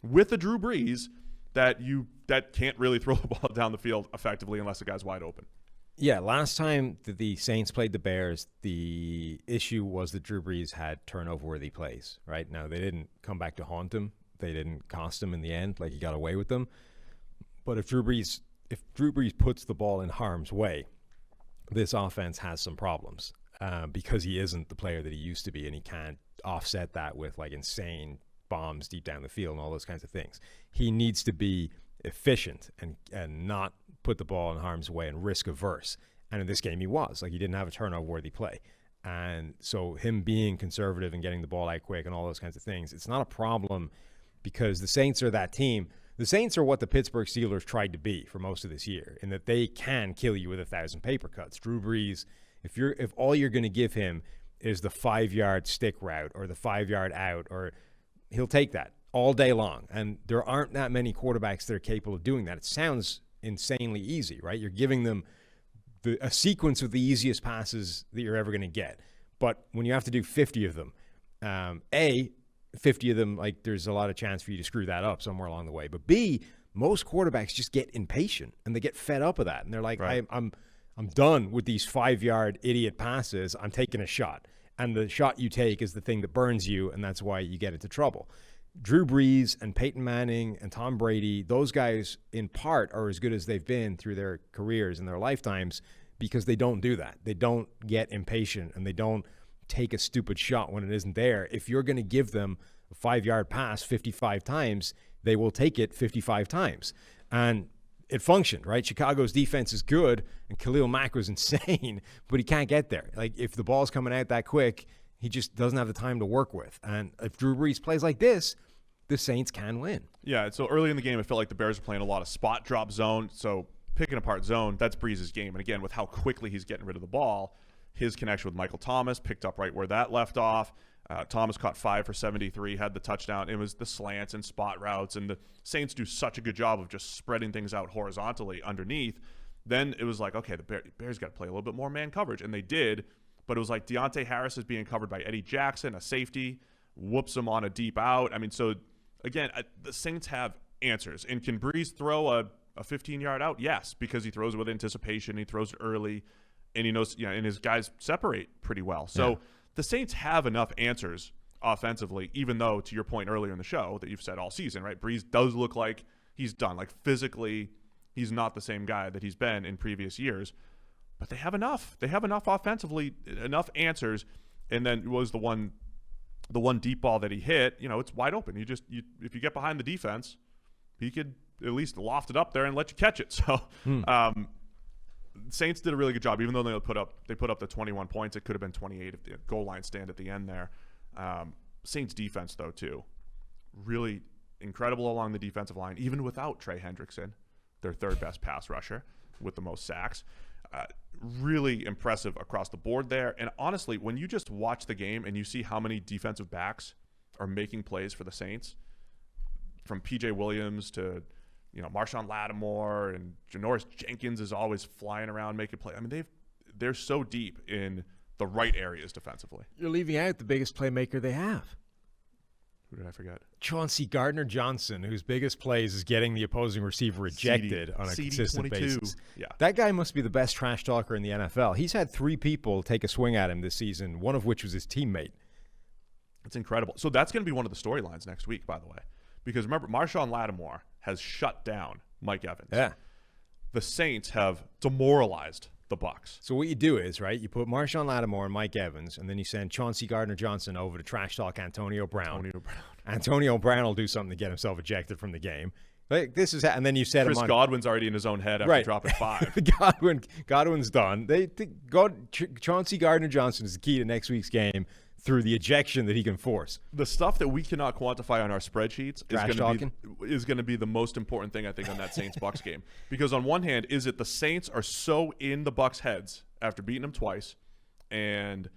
S6: with a Drew Brees that can't really throw the ball down the field effectively unless the guy's wide open.
S5: Yeah, last time the Saints played the Bears, the issue was that Drew Brees had turnover-worthy plays, right? Now, they didn't come back to haunt him. They didn't cost him in the end, like he got away with them. But if Drew Brees puts the ball in harm's way, this offense has some problems because he isn't the player that he used to be, and he can't offset that with like insane bombs deep down the field and all those kinds of things. He needs to be efficient and not put the ball in harm's way and risk averse. And in this game, he was. Like, he didn't have a turnover-worthy play. And so him being conservative and getting the ball out quick and all those kinds of things, it's not a problem because the Saints are that team. The Saints are what the Pittsburgh Steelers tried to be for most of this year, in that they can kill you with 1,000 paper cuts. Drew Brees, if all you're going to give him is the 5-yard stick route or the 5-yard out, or he'll take that all day long. And there aren't that many quarterbacks that are capable of doing that. It sounds insanely easy, right? You're giving them a sequence of the easiest passes that you're ever going to get. But when you have to do 50 of them, 50 of them, like, there's a lot of chance for you to screw that up somewhere along the way. But B, most quarterbacks just get impatient and they get fed up of that. And they're like, right. I'm done with these 5-yard idiot passes. I'm taking a shot. And the shot you take is the thing that burns you, and that's why you get into trouble. Drew Brees and Peyton Manning and Tom Brady, those guys in part are as good as they've been through their careers and their lifetimes because they don't do that. They don't get impatient and they don't take a stupid shot when it isn't there. If you're going to give them a 5-yard pass 55 times, they will take it 55 times. And it functioned, right? Chicago's defense is good, and Khalil Mack was insane, but he can't get there. Like, if the ball's coming out that quick, he just doesn't have the time to work with. And if Drew Brees plays like this, the Saints can win.
S6: Yeah, so early in the game, I felt like the Bears were playing a lot of spot drop zone. So picking apart zone, that's Brees' game. And again, with how quickly he's getting rid of the ball, his connection with Michael Thomas picked up right where that left off. Thomas caught 5 for 73, had the touchdown. It was the slants and spot routes, and the Saints do such a good job of just spreading things out horizontally underneath. Then it was like, okay, the Bears got to play a little bit more man coverage, and they did. But it was like Deontay Harris is being covered by Eddie Jackson, a safety, whoops him on a deep out. I mean, so again, the Saints have answers. And can Brees throw a 15-yard out? Yes, because he throws with anticipation, he throws it early, and he knows, and his guys separate pretty well. So the Saints have enough answers offensively, even though, to your point earlier in the show that you've said all season, right? Brees does look like he's done. Like, physically, he's not the same guy that he's been in previous years. But they have enough. They have enough offensively, enough answers. And then it was the one deep ball that he hit. It's wide open. If you get behind the defense, he could at least loft it up there and let you catch it. So Saints did a really good job, even though they put up the 21 points. It could have been 28 if the goal line stand at the end there. Saints defense, though, too, really incredible along the defensive line, even without Trey Hendrickson, their third best pass rusher with the most sacks. Really impressive across the board there. And honestly, when you just watch the game and you see how many defensive backs are making plays for the Saints, from P.J. Williams to Marshawn Lattimore, and Janoris Jenkins is always flying around making plays. I mean, they're so deep in the right areas defensively.
S5: You're leaving out the biggest playmaker they have.
S6: Who did I forget?
S5: Chauncey Gardner-Johnson, whose biggest plays is getting the opposing receiver ejected on a consistent basis.
S6: Yeah.
S5: That guy must be the best trash talker in the NFL. He's had 3 people take a swing at him this season, one of which was his teammate.
S6: It's incredible. So that's going to be one of the storylines next week, by the way. Because remember, Marshawn Lattimore has shut down Mike Evans.
S5: Yeah.
S6: The Saints have demoralized the Bucs.
S5: So what you do is, right, you put Marshawn Lattimore and Mike Evans, and then you send Chauncey Gardner-Johnson over to trash talk Antonio Brown. Antonio Brown will do something to get himself ejected from the game. Like, this is, and then you set him on.
S6: Chris Godwin's already in his own head after dropping 5.
S5: Godwin's done. Chauncey Gardner-Johnson is the key to next week's game through the ejection that he can force.
S6: The stuff that we cannot quantify on our spreadsheets is going to be the most important thing, I think, on that Saints-Bucs game. Because on one hand, is it the Saints are so in the Bucs' heads after beating them twice, and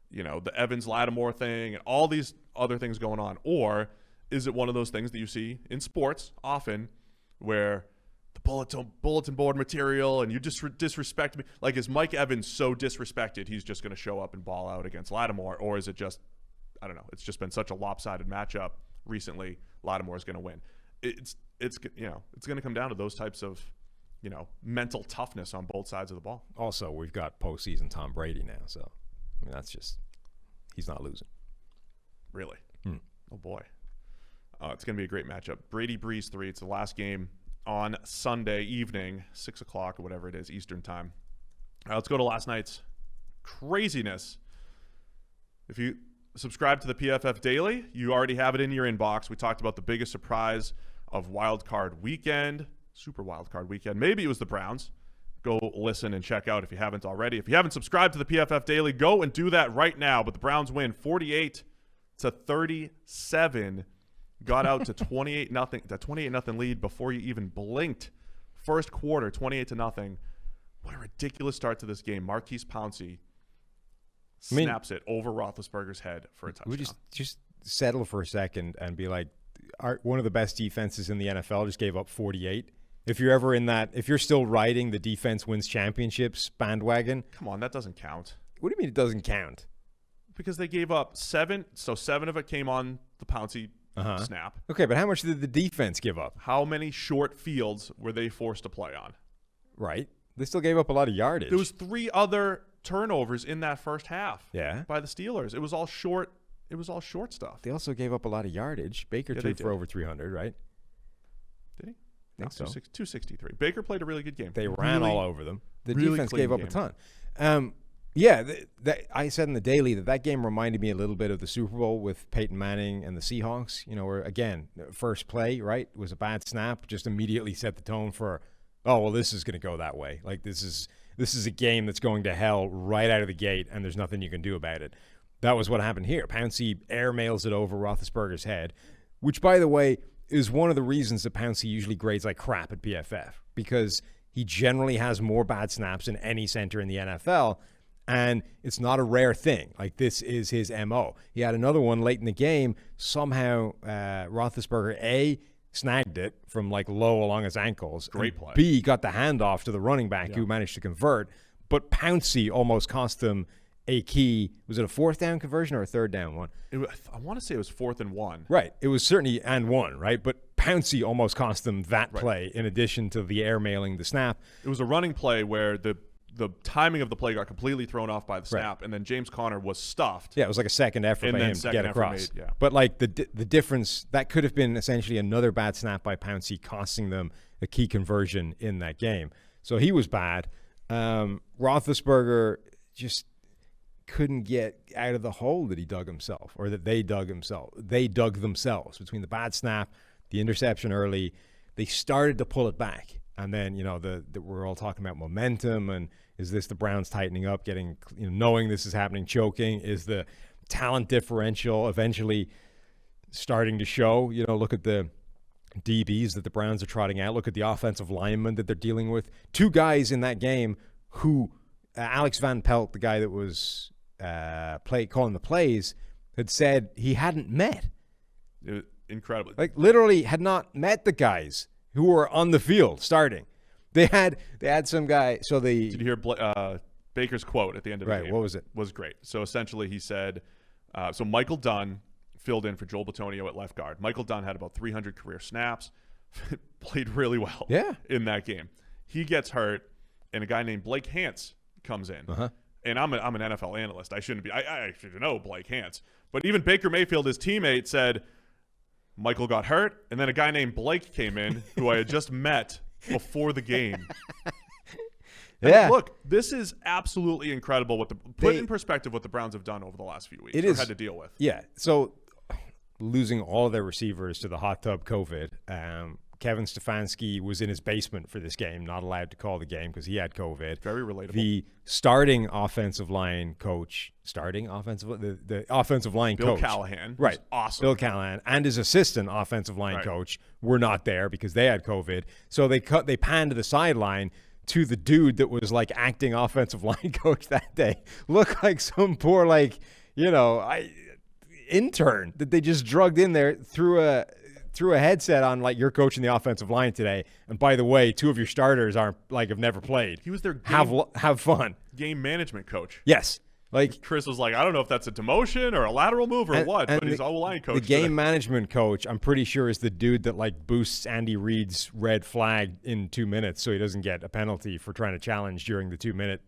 S6: the Evans-Lattimore thing and all these other things going on, or is it one of those things that you see in sports often where the bulletin board material and you just disrespect me? Like, is Mike Evans so disrespected he's just going to show up and ball out against Lattimore, or is it just, I don't know, it's just been such a lopsided matchup recently, Lattimore is going to win? It's going to come down to those types of mental toughness on both sides of the ball.
S5: Also, we've got postseason Tom Brady now, so I mean, that's just, he's not losing.
S6: Really? Oh boy. It's going to be a great matchup. Brady Breeze 3. It's the last game on Sunday evening, 6 o'clock or whatever it is, Eastern time. Let's go to last night's craziness. If you subscribe to the PFF Daily, you already have it in your inbox. We talked about the biggest surprise of Wild Card Weekend, Super Wild Card Weekend. Maybe it was the Browns. Go listen and check out if you haven't already. If you haven't subscribed to the PFF Daily, go and do that right now. But the Browns win 48-37. Got out to 28-0 lead before you even blinked. First quarter, 28-0. What a ridiculous start to this game. Marquise Pouncey snaps it over Roethlisberger's head for a touchdown.
S5: We just settle for a second and be like, one of the best defenses in the NFL just gave up 48. If you're ever in that, if you're still riding the defense wins championships bandwagon.
S6: Come on, that doesn't count.
S5: What do you mean it doesn't count?
S6: Because they gave up 7, so 7 of it came on the Pouncey snap.
S5: Okay, but how much did the defense give up?
S6: How many short fields were they forced to play on?
S5: Right. They still gave up a lot of yardage.
S6: There was 3 other turnovers in that first half.
S5: Yeah.
S6: By the Steelers. It was all short stuff.
S5: They also gave up a lot of yardage. Baker threw for over 300, right?
S6: Did he?
S5: I think so.
S6: 263. Baker played a really good game.
S5: They ran all over them. The
S6: really
S5: defense gave up
S6: game.
S5: a ton. Yeah, I said in the Daily that game reminded me a little bit of the Super Bowl with Peyton Manning and the Seahawks. Where, again, first play, right, was a bad snap, just immediately set the tone for, oh, well, this is going to go that way. Like, this is a game that's going to hell right out of the gate, and there's nothing you can do about it. That was what happened here. Pouncey airmails it over Roethlisberger's head, which, by the way, is one of the reasons that Pouncey usually grades like crap at PFF, because he generally has more bad snaps than any center in the NFL. And it's not a rare thing. Like, this is his MO. He had another one late in the game. Somehow, Roethlisberger, snagged it from, like, low along his ankles.
S6: Great play.
S5: B, got the handoff to the running back who managed to convert. But Pouncey almost cost him a key. Was it a 4th down conversion or a 3rd down one?
S6: I want to say it was 4th and 1.
S5: Right. It was certainly and 1, right? But Pouncey almost cost them that play in addition to the airmailing the snap.
S6: It was a running play where the timing of the play got completely thrown off by the snap, and then James Conner was stuffed.
S5: Yeah, it was like a second effort by him to get across.
S6: Yeah.
S5: But like the difference, that could have been essentially another bad snap by Pouncey, costing them a key conversion in that game. So he was bad. Roethlisberger just couldn't get out of the hole that he dug himself, or that they dug themselves between the bad snap, the interception early. They started to pull it back. And then, we're all talking about momentum, and is this the Browns tightening up, getting, knowing this is happening, choking? Is the talent differential eventually starting to show? Look at the DBs that the Browns are trotting out. Look at the offensive linemen that they're dealing with. 2 guys in that game who Alex Van Pelt, the guy that was calling the plays, had said he hadn't met.
S6: Incredibly.
S5: Like literally had not met the guys who were on the field starting. They had some guy. So did
S6: you hear Baker's quote at the end of the game?
S5: Right. What was it?
S6: Was great. So essentially he said, so Michael Dunn filled in for Joel Bitonio at left guard. Michael Dunn had about 300 career snaps, played really well in that game. He gets hurt, and a guy named Blake Hance comes in. And I'm an NFL analyst. I shouldn't be. I should know Blake Hance. But even Baker Mayfield, his teammate, said Michael got hurt, and then a guy named Blake came in who I had just met before the game. Look, this is absolutely incredible. Put in perspective what the Browns have done over the last few weeks. It is had to deal with.
S5: Yeah. So losing all of their receivers to the hot tub COVID. Kevin Stefanski was in his basement for this game, not allowed to call the game because he had COVID.
S6: Very relatable.
S5: The starting offensive line coach, the offensive line
S6: Bill
S5: coach.
S6: Callahan.
S5: Right.
S6: Awesome.
S5: Bill Callahan and his assistant offensive line coach were not there because they had COVID. So they panned to the sideline to the dude that was like acting offensive line coach that day. Looked like some poor intern that they just drugged in there through a headset on, like, you're coaching the offensive line today, and by the way, 2 of your starters have never played.
S6: He was their
S5: have fun
S6: game management coach.
S5: Yes, like
S6: Chris was like, I don't know if that's a demotion or a lateral move or what, but he's all line coach.
S5: The game management coach, I'm pretty sure, is the dude that like boosts Andy Reid's red flag in 2 minutes so he doesn't get a penalty for trying to challenge during the 2-minute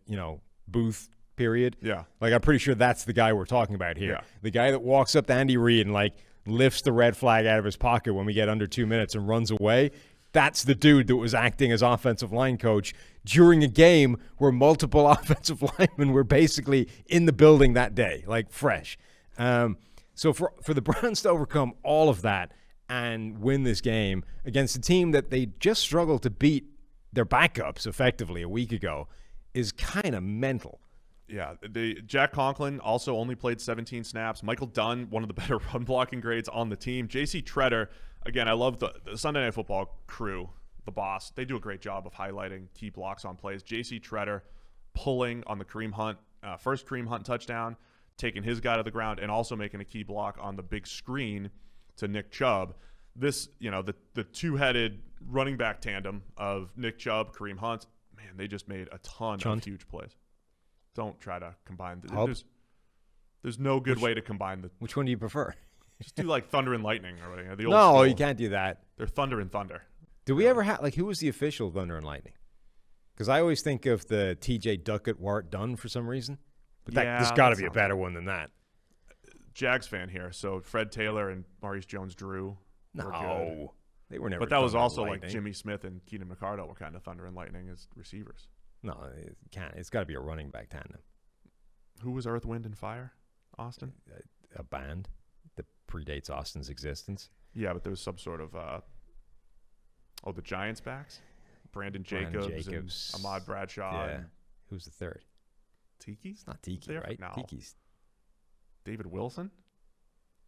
S5: booth period.
S6: Yeah,
S5: like I'm pretty sure that's the guy we're talking about here.
S6: Yeah.
S5: The guy that walks up to Andy Reid and like lifts the red flag out of his pocket when we get under 2 minutes and runs away. That's the dude that was acting as offensive line coach during a game where multiple offensive linemen were basically in the building that day, like fresh. So for the Browns to overcome all of that and win this game against a team that they just struggled to beat their backups effectively a week ago is kind of mental.
S6: Yeah, Jack Conklin also only played 17 snaps. Michael Dunn, one of the better run blocking grades on the team. J.C. Treader, again, I love the Sunday Night Football crew, the boss. They do a great job of highlighting key blocks on plays. J.C. Treader pulling on the Kareem Hunt, first Kareem Hunt touchdown, taking his guy to the ground, and also making a key block on the big screen to Nick Chubb. This, the two-headed running back tandem of Nick Chubb, Kareem Hunt, man, they just made a ton of huge plays. Don't try to combine. There's no good way to combine the.
S5: Which one do you prefer?
S6: Just do like thunder and lightning or whatever. The old
S5: no,
S6: school.
S5: You can't do that.
S6: They're thunder and thunder.
S5: Do we ever have who was the official thunder and lightning? Because I always think of the T.J. Duckett Wart Dunn for some reason, but there's got to be a better one than that.
S6: Jags fan here, so Fred Taylor and Maurice Jones-Drew.
S5: No, they were never.
S6: But that was also like Jimmy Smith and Keenan McCardle were kind of thunder and lightning as receivers.
S5: No, it can't. It's got to be a running back tandem.
S6: Who was Earth, Wind, and Fire? Austin?
S5: A band that predates Austin's existence.
S6: Yeah, but there was some sort of the Giants backs? Brandon Jacobs. And Ahmad Bradshaw.
S5: Yeah. Who's the third?
S6: Tiki?
S5: It's not Tiki, right?
S6: No.
S5: Tiki's
S6: David Wilson?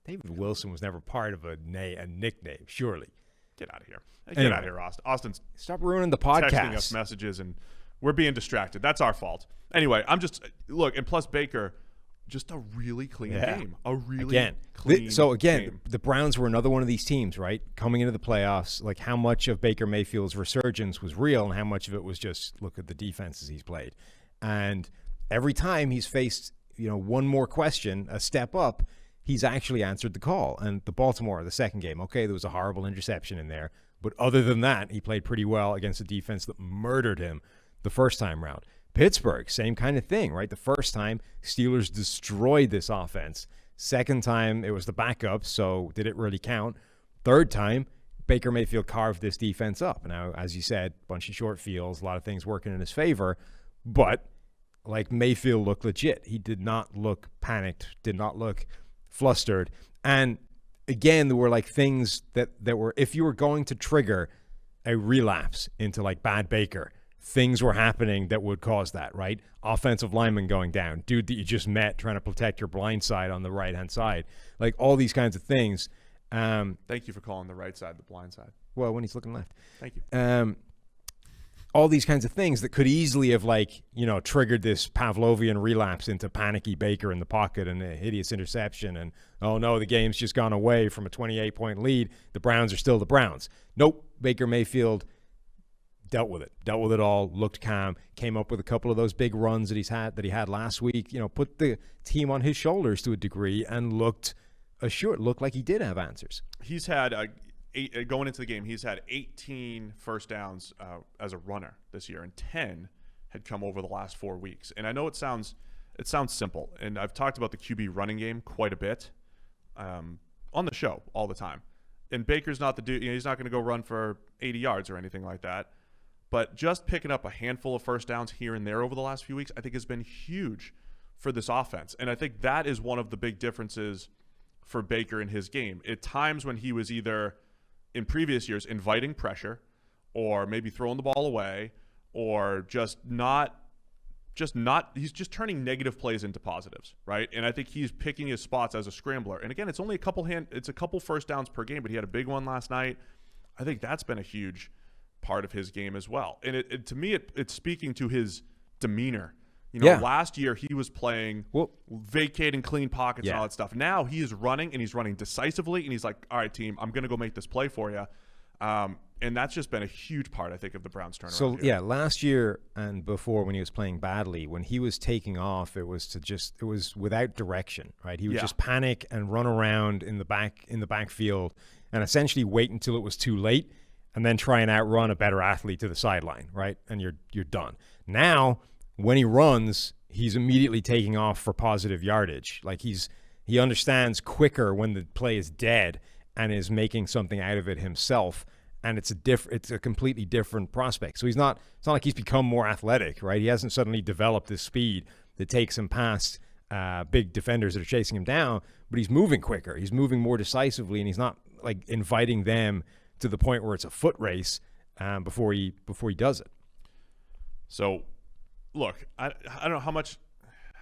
S5: David Wilson was never part of a nickname, surely.
S6: Get out of here. Get out of here, Austin. Austin's
S5: stop ruining the podcast.
S6: Texting us messages and we're being distracted. That's our fault. Anyway, and plus Baker, just a really clean game. A really clean game.
S5: The Browns were another one of these teams, right? Coming into the playoffs, like how much of Baker Mayfield's resurgence was real and how much of it was just look at the defenses he's played. And every time he's faced, one more question, a step up, he's actually answered the call. And the Baltimore, the second game, okay, there was a horrible interception in there. But other than that, he played pretty well against a defense that murdered him the first time round. Pittsburgh, same kind of thing, right? The first time, Steelers destroyed this offense. Second time, it was the backup, so did it really count? Third time, Baker Mayfield carved this defense up. Now, as you said, a bunch of short fields, a lot of things working in his favor, but like Mayfield looked legit. He did not look panicked, did not look flustered. And again, there were like things that were, if you were going to trigger a relapse into like bad Baker, things were happening that would cause that, right? Offensive lineman going down, dude that you just met trying to protect your blind side on the right-hand side. Like all these kinds of things.
S6: Thank you for calling the right side the blind side.
S5: Well, when he's looking left.
S6: Thank you.
S5: All these kinds of things that could easily have, like, you know, triggered this Pavlovian relapse into panicky Baker in the pocket and a hideous interception. And, oh, no, the game's just gone away from a 28-point lead. The Browns are still the Browns. Nope. Baker Mayfield dealt with it all, looked calm, came up with a couple of those big runs that he had last week, you know, put the team on his shoulders to a degree and looked assured, looked like he did have answers.
S6: He's had going into the game, he's had 18 first downs as a runner this year, and 10 had come over the last 4 weeks. And I know it sounds simple, and I've talked about the QB running game quite a bit on the show all the time. And Baker's not the dude, you know, he's not going to go run for 80 yards or anything like that. But just picking up a handful of first downs here and there over the last few weeks, I think has been huge for this offense. And I think that is one of the big differences for Baker in his game. At times when he was either in previous years inviting pressure or maybe throwing the ball away or just not he's just turning negative plays into positives, right? And I think he's picking his spots as a scrambler. And again, it's only a couple first downs per game, but he had a big one last night. I think that's been a huge part of his game as well. And to me, it's speaking to his demeanor. You know, last year he was playing vacating clean pockets and all that stuff. Now he is running, and he's running decisively, and he's like, all right, team, I'm going to go make this play for you. And that's just been a huge part, I think, of the Browns' turnaround.
S5: So, yeah, last year and before when he was playing badly, when he was taking off, it was without direction, right? He would just panic and run around in the backfield and essentially wait until it was too late and then try and outrun a better athlete to the sideline, right? And you're done. Now, when he runs, he's immediately taking off for positive yardage. Like he understands quicker when the play is dead and is making something out of it himself. And it's a completely different prospect. So it's not like he's become more athletic, right? He hasn't suddenly developed this speed that takes him past big defenders that are chasing him down, but he's moving quicker. He's moving more decisively, and he's not like inviting them to the point where it's a foot race before he does it.
S6: So, look, I don't know how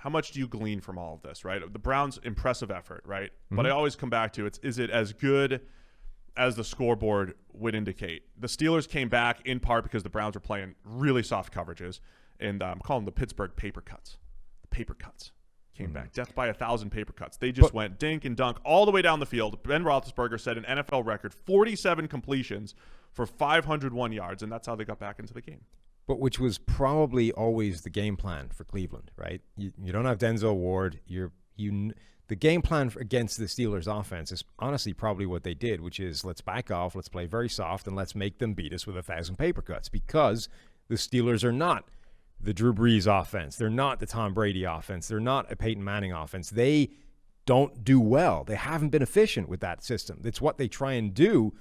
S6: much do you glean from all of this, right? The Browns' impressive effort, right? Mm-hmm. But I always come back to is it as good as the scoreboard would indicate? The Steelers came back in part because the Browns were playing really soft coverages, and I'm calling them the Pittsburgh paper cuts. The paper cuts came back. Death by 1,000 paper cuts. They just went dink and dunk all the way down the field. Ben Roethlisberger set an NFL record, 47 completions for 501 yards, and that's how they got back into the game.
S5: But which was probably always the game plan for Cleveland, right? You don't have Denzel Ward. The game plan against the Steelers offense is honestly probably what they did, which is let's back off, let's play very soft, and let's make them beat us with 1,000 paper cuts, because the Steelers are not the Drew Brees offense. They're not the Tom Brady offense. They're not a Peyton Manning offense. They don't do well. They haven't been efficient with that system. It's what they try and do,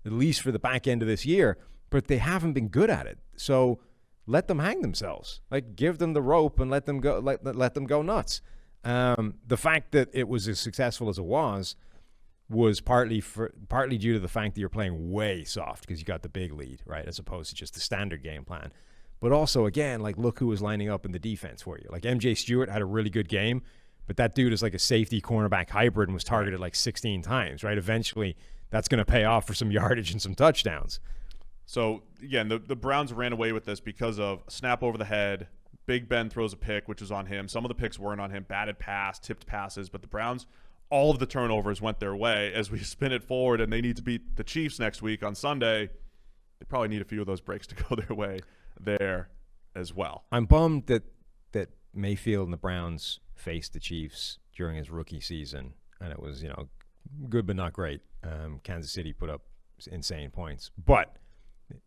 S5: at least for the back end of this year, but they haven't been good at it. So let them hang themselves. Like, give them the rope and let them go. Let them go nuts. The fact that it was as successful as it was partly due to the fact that you're playing way soft because you got the big lead, right, as opposed to just the standard game plan. But also, again, like, look who was lining up in the defense for you. Like, MJ Stewart had a really good game, but that dude is like a safety cornerback hybrid and was targeted like 16 times, right? Eventually, that's going to pay off for some yardage and some touchdowns.
S6: So, again, the Browns ran away with this because of snap over the head. Big Ben throws a pick, which was on him. Some of the picks weren't on him. Batted pass, tipped passes. But the Browns, all of the turnovers went their way. As we spin it forward and they need to beat the Chiefs next week on Sunday, they probably need a few of those breaks to go their way there as well.
S5: I'm bummed that Mayfield and the Browns faced the Chiefs during his rookie season, and it was, good but not great. Kansas City put up insane points. But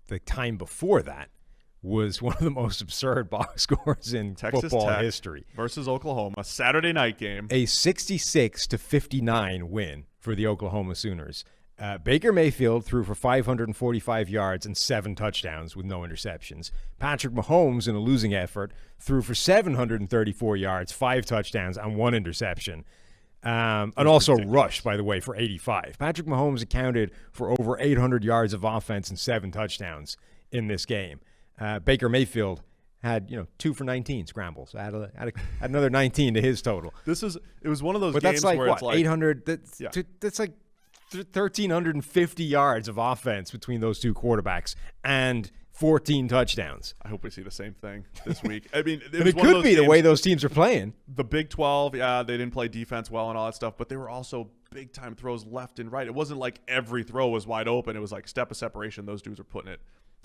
S5: the time before that was one of the most absurd box scores in
S6: Texas
S5: football
S6: Tech
S5: history.
S6: Versus Oklahoma, Saturday night game.
S5: A 66-59 win for the Oklahoma Sooners. Baker Mayfield threw for 545 yards and 7 touchdowns with no interceptions. Patrick Mahomes, in a losing effort, threw for 734 yards, 5 touchdowns, and 1 interception. And also rushed, by the way, for 85. Patrick Mahomes accounted for over 800 yards of offense and 7 touchdowns in this game. Baker Mayfield had 2 for 19 scrambles. Add another 19 to his total.
S6: It was one of those
S5: but
S6: games
S5: that's like
S6: where
S5: what,
S6: it's like
S5: 800. That's like 1,350 yards of offense between those two quarterbacks and 14 touchdowns.
S6: I hope we see the same thing this week. I mean,
S5: it could be the way those teams are playing.
S6: The Big 12, yeah, they didn't play defense well and all that stuff, but they were also big-time throws left and right. It wasn't like every throw was wide open. It was like step of separation. Those dudes were putting it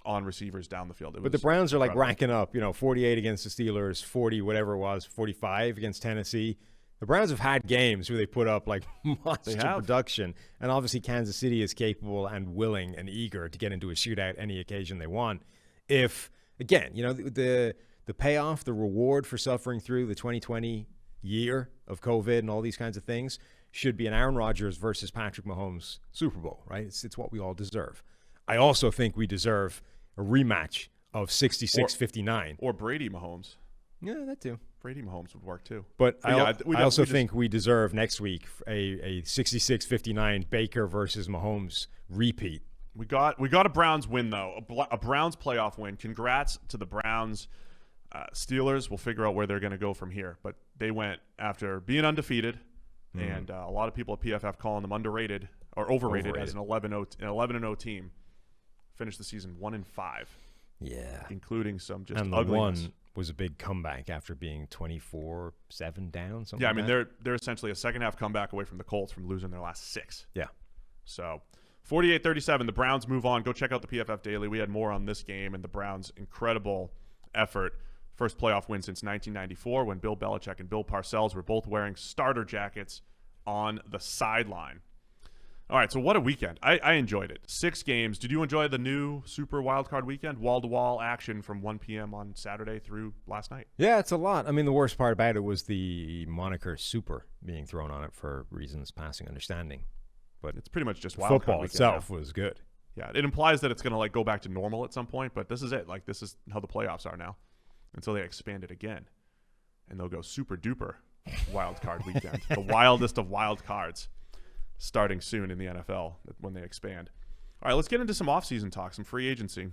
S6: on receivers down the field.
S5: But the Browns are like racking up, 48 against the Steelers, 40, whatever it was, 45 against Tennessee. The Browns have had games where they put up like monster production, and obviously Kansas City is capable and willing and eager to get into a shootout any occasion they want. If, again, the payoff, the reward for suffering through the 2020 year of COVID and all these kinds of things should be an Aaron Rodgers versus Patrick Mahomes Super Bowl, right? It's what we all deserve. I also think we deserve a rematch of 66-59.
S6: Or Brady Mahomes.
S5: Yeah, that too.
S6: Brady Mahomes would work too.
S5: But I also think we deserve next week a 66-59 Baker versus Mahomes repeat.
S6: We got a Browns win, though, a Browns playoff win. Congrats to the Browns. Steelers, we'll figure out where they're going to go from here. But they went after being undefeated, and a lot of people at PFF calling them underrated or overrated. As an 11-0 team. Finished the season 1-5.
S5: Yeah.
S6: Including some just
S5: and the
S6: ugliness.
S5: One was a big comeback after being 24-7 down.
S6: Yeah, I mean, they're essentially a second-half comeback away from the Colts from losing their last 6.
S5: Yeah.
S6: So 48-37, the Browns move on. Go check out the PFF Daily. We had more on this game and the Browns' incredible effort. First playoff win since 1994 when Bill Belichick and Bill Parcells were both wearing starter jackets on the sideline. All right, so what a weekend. I enjoyed it. 6 games. Did you enjoy the new Super Wildcard Weekend? Wall-to-wall action from 1 p.m. on Saturday through last night.
S5: Yeah, it's a lot. I mean, the worst part about it was the moniker Super being thrown on it for reasons passing understanding. But
S6: it's pretty much just Wildcard
S5: football
S6: weekend
S5: itself
S6: now.
S5: Was good.
S6: Yeah, it implies that it's going to go back to normal at some point, but this is it. Like, this is how the playoffs are now until they expand it again. And they'll go super-duper Wildcard Weekend, the wildest of wild cards. Starting soon in the NFL when they expand. All right, let's get into some offseason talk, some free agency.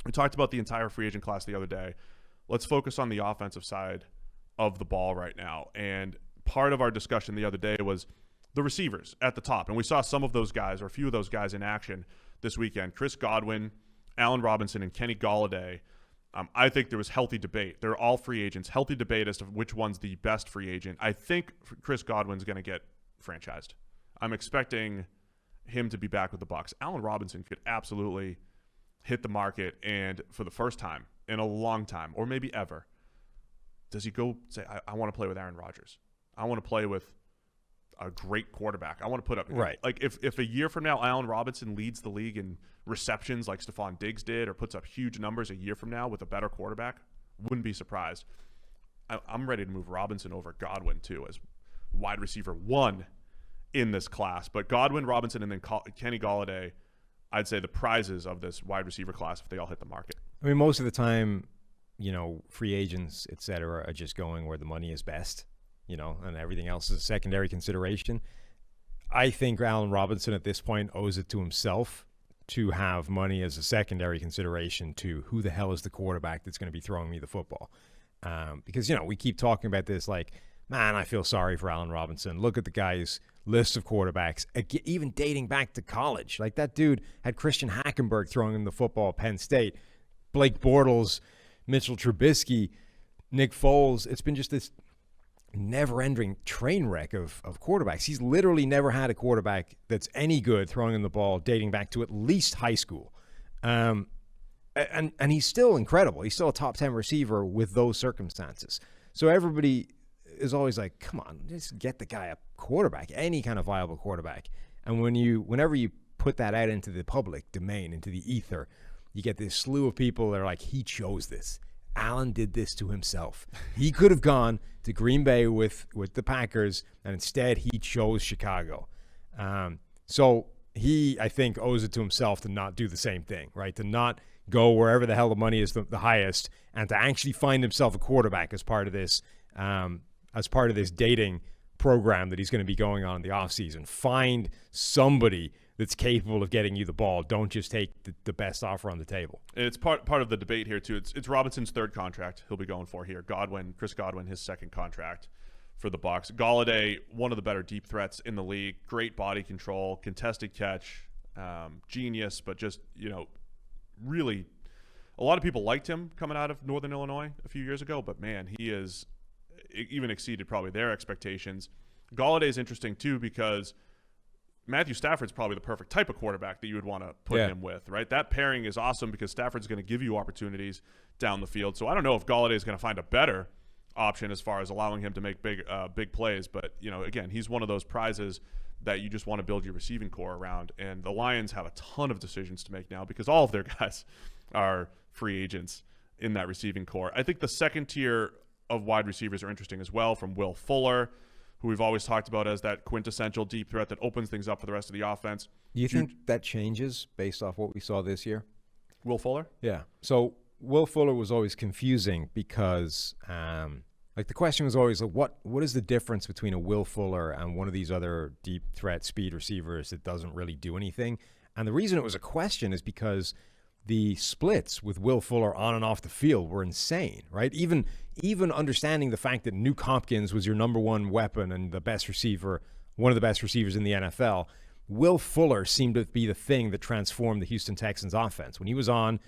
S6: We talked about the entire free agent class the other day. Let's focus on the offensive side of the ball right now. And part of our discussion the other day was the receivers at the top. And we saw some of those guys, or a few of those guys in action this weekend. Chris Godwin, Allen Robinson, and Kenny Golladay. I think there was healthy debate. They're all free agents. Healthy debate as to which one's the best free agent. I think Chris Godwin's going to get franchised. I'm expecting him to be back with the Bucs. Allen Robinson could absolutely hit the market, and for the first time in a long time, or maybe ever, does he go say, I want to play with Aaron Rodgers. I want to play with a great quarterback. I want to put up
S5: right.
S6: Like if a year from now Allen Robinson leads the league in receptions like Stephon Diggs did, or puts up huge numbers a year from now with a better quarterback, wouldn't be surprised. I'm ready to move Robinson over Godwin too as wide receiver 1 in this class. But Godwin, Robinson, and then Kenny Golladay, I'd say the prizes of this wide receiver class if they all hit the market.
S5: I mean, most of the time, free agents, et cetera, are just going where the money is best, and everything else is a secondary consideration. I think Allen Robinson at this point owes it to himself to have money as a secondary consideration to who the hell is the quarterback that's going to be throwing me the football. Because, we keep talking about this like, man, I feel sorry for Allen Robinson. Look at the guy's list of quarterbacks, even dating back to college. Like, that dude had Christian Hackenberg throwing him the football at Penn State, Blake Bortles, Mitchell Trubisky, Nick Foles. It's been just this never-ending train wreck of quarterbacks. He's literally never had a quarterback that's any good throwing him the ball dating back to at least high school. And he's still incredible. He's still a top 10 receiver with those circumstances. So everybody is always like, come on, just get the guy a quarterback, any kind of viable quarterback. And whenever you put that out into the public domain, into the ether, you get this slew of people that are like, he chose this. Allen did this to himself. He could have gone to Green Bay with the Packers, and instead he chose Chicago. So he, I think, owes it to himself to not do the same thing, right? To not go wherever the hell the money is the highest, and to actually find himself a quarterback as part of this dating program that he's going to be going on in the offseason. Find somebody that's capable of getting you the ball. Don't just take the best offer on the table.
S6: It's part of the debate here, too. It's Robinson's third contract he'll be going for here. Chris Godwin, his second contract for the Bucs. Golladay, one of the better deep threats in the league. Great body control, contested catch, genius, but just, really a lot of people liked him coming out of Northern Illinois a few years ago, but, man, he is even exceeded probably their expectations. Golladay is interesting, too, because Matthew Stafford's probably the perfect type of quarterback that you would want to put him with, right? That pairing is awesome because Stafford's going to give you opportunities down the field. So I don't know if Golladay is going to find a better option as far as allowing him to make big plays. But, again, he's one of those prizes that you just want to build your receiving core around. And the Lions have a ton of decisions to make now because all of their guys are free agents in that receiving core. I think the second tier of wide receivers are interesting as well, from Will Fuller, who we've always talked about as that quintessential deep threat that opens things up for the rest of the offense.
S5: Do you think that changes based off what we saw this year?
S6: Will Fuller?
S5: Yeah. So Will Fuller was always confusing because the question was always what is the difference between a Will Fuller and one of these other deep threat speed receivers that doesn't really do anything? And the reason it was a question is because the splits with Will Fuller on and off the field were insane, right? Even understanding the fact that Nuke Hopkins was your number one weapon and the best receiver, one of the best receivers in the NFL, Will Fuller seemed to be the thing that transformed the Houston Texans offense. When he was on,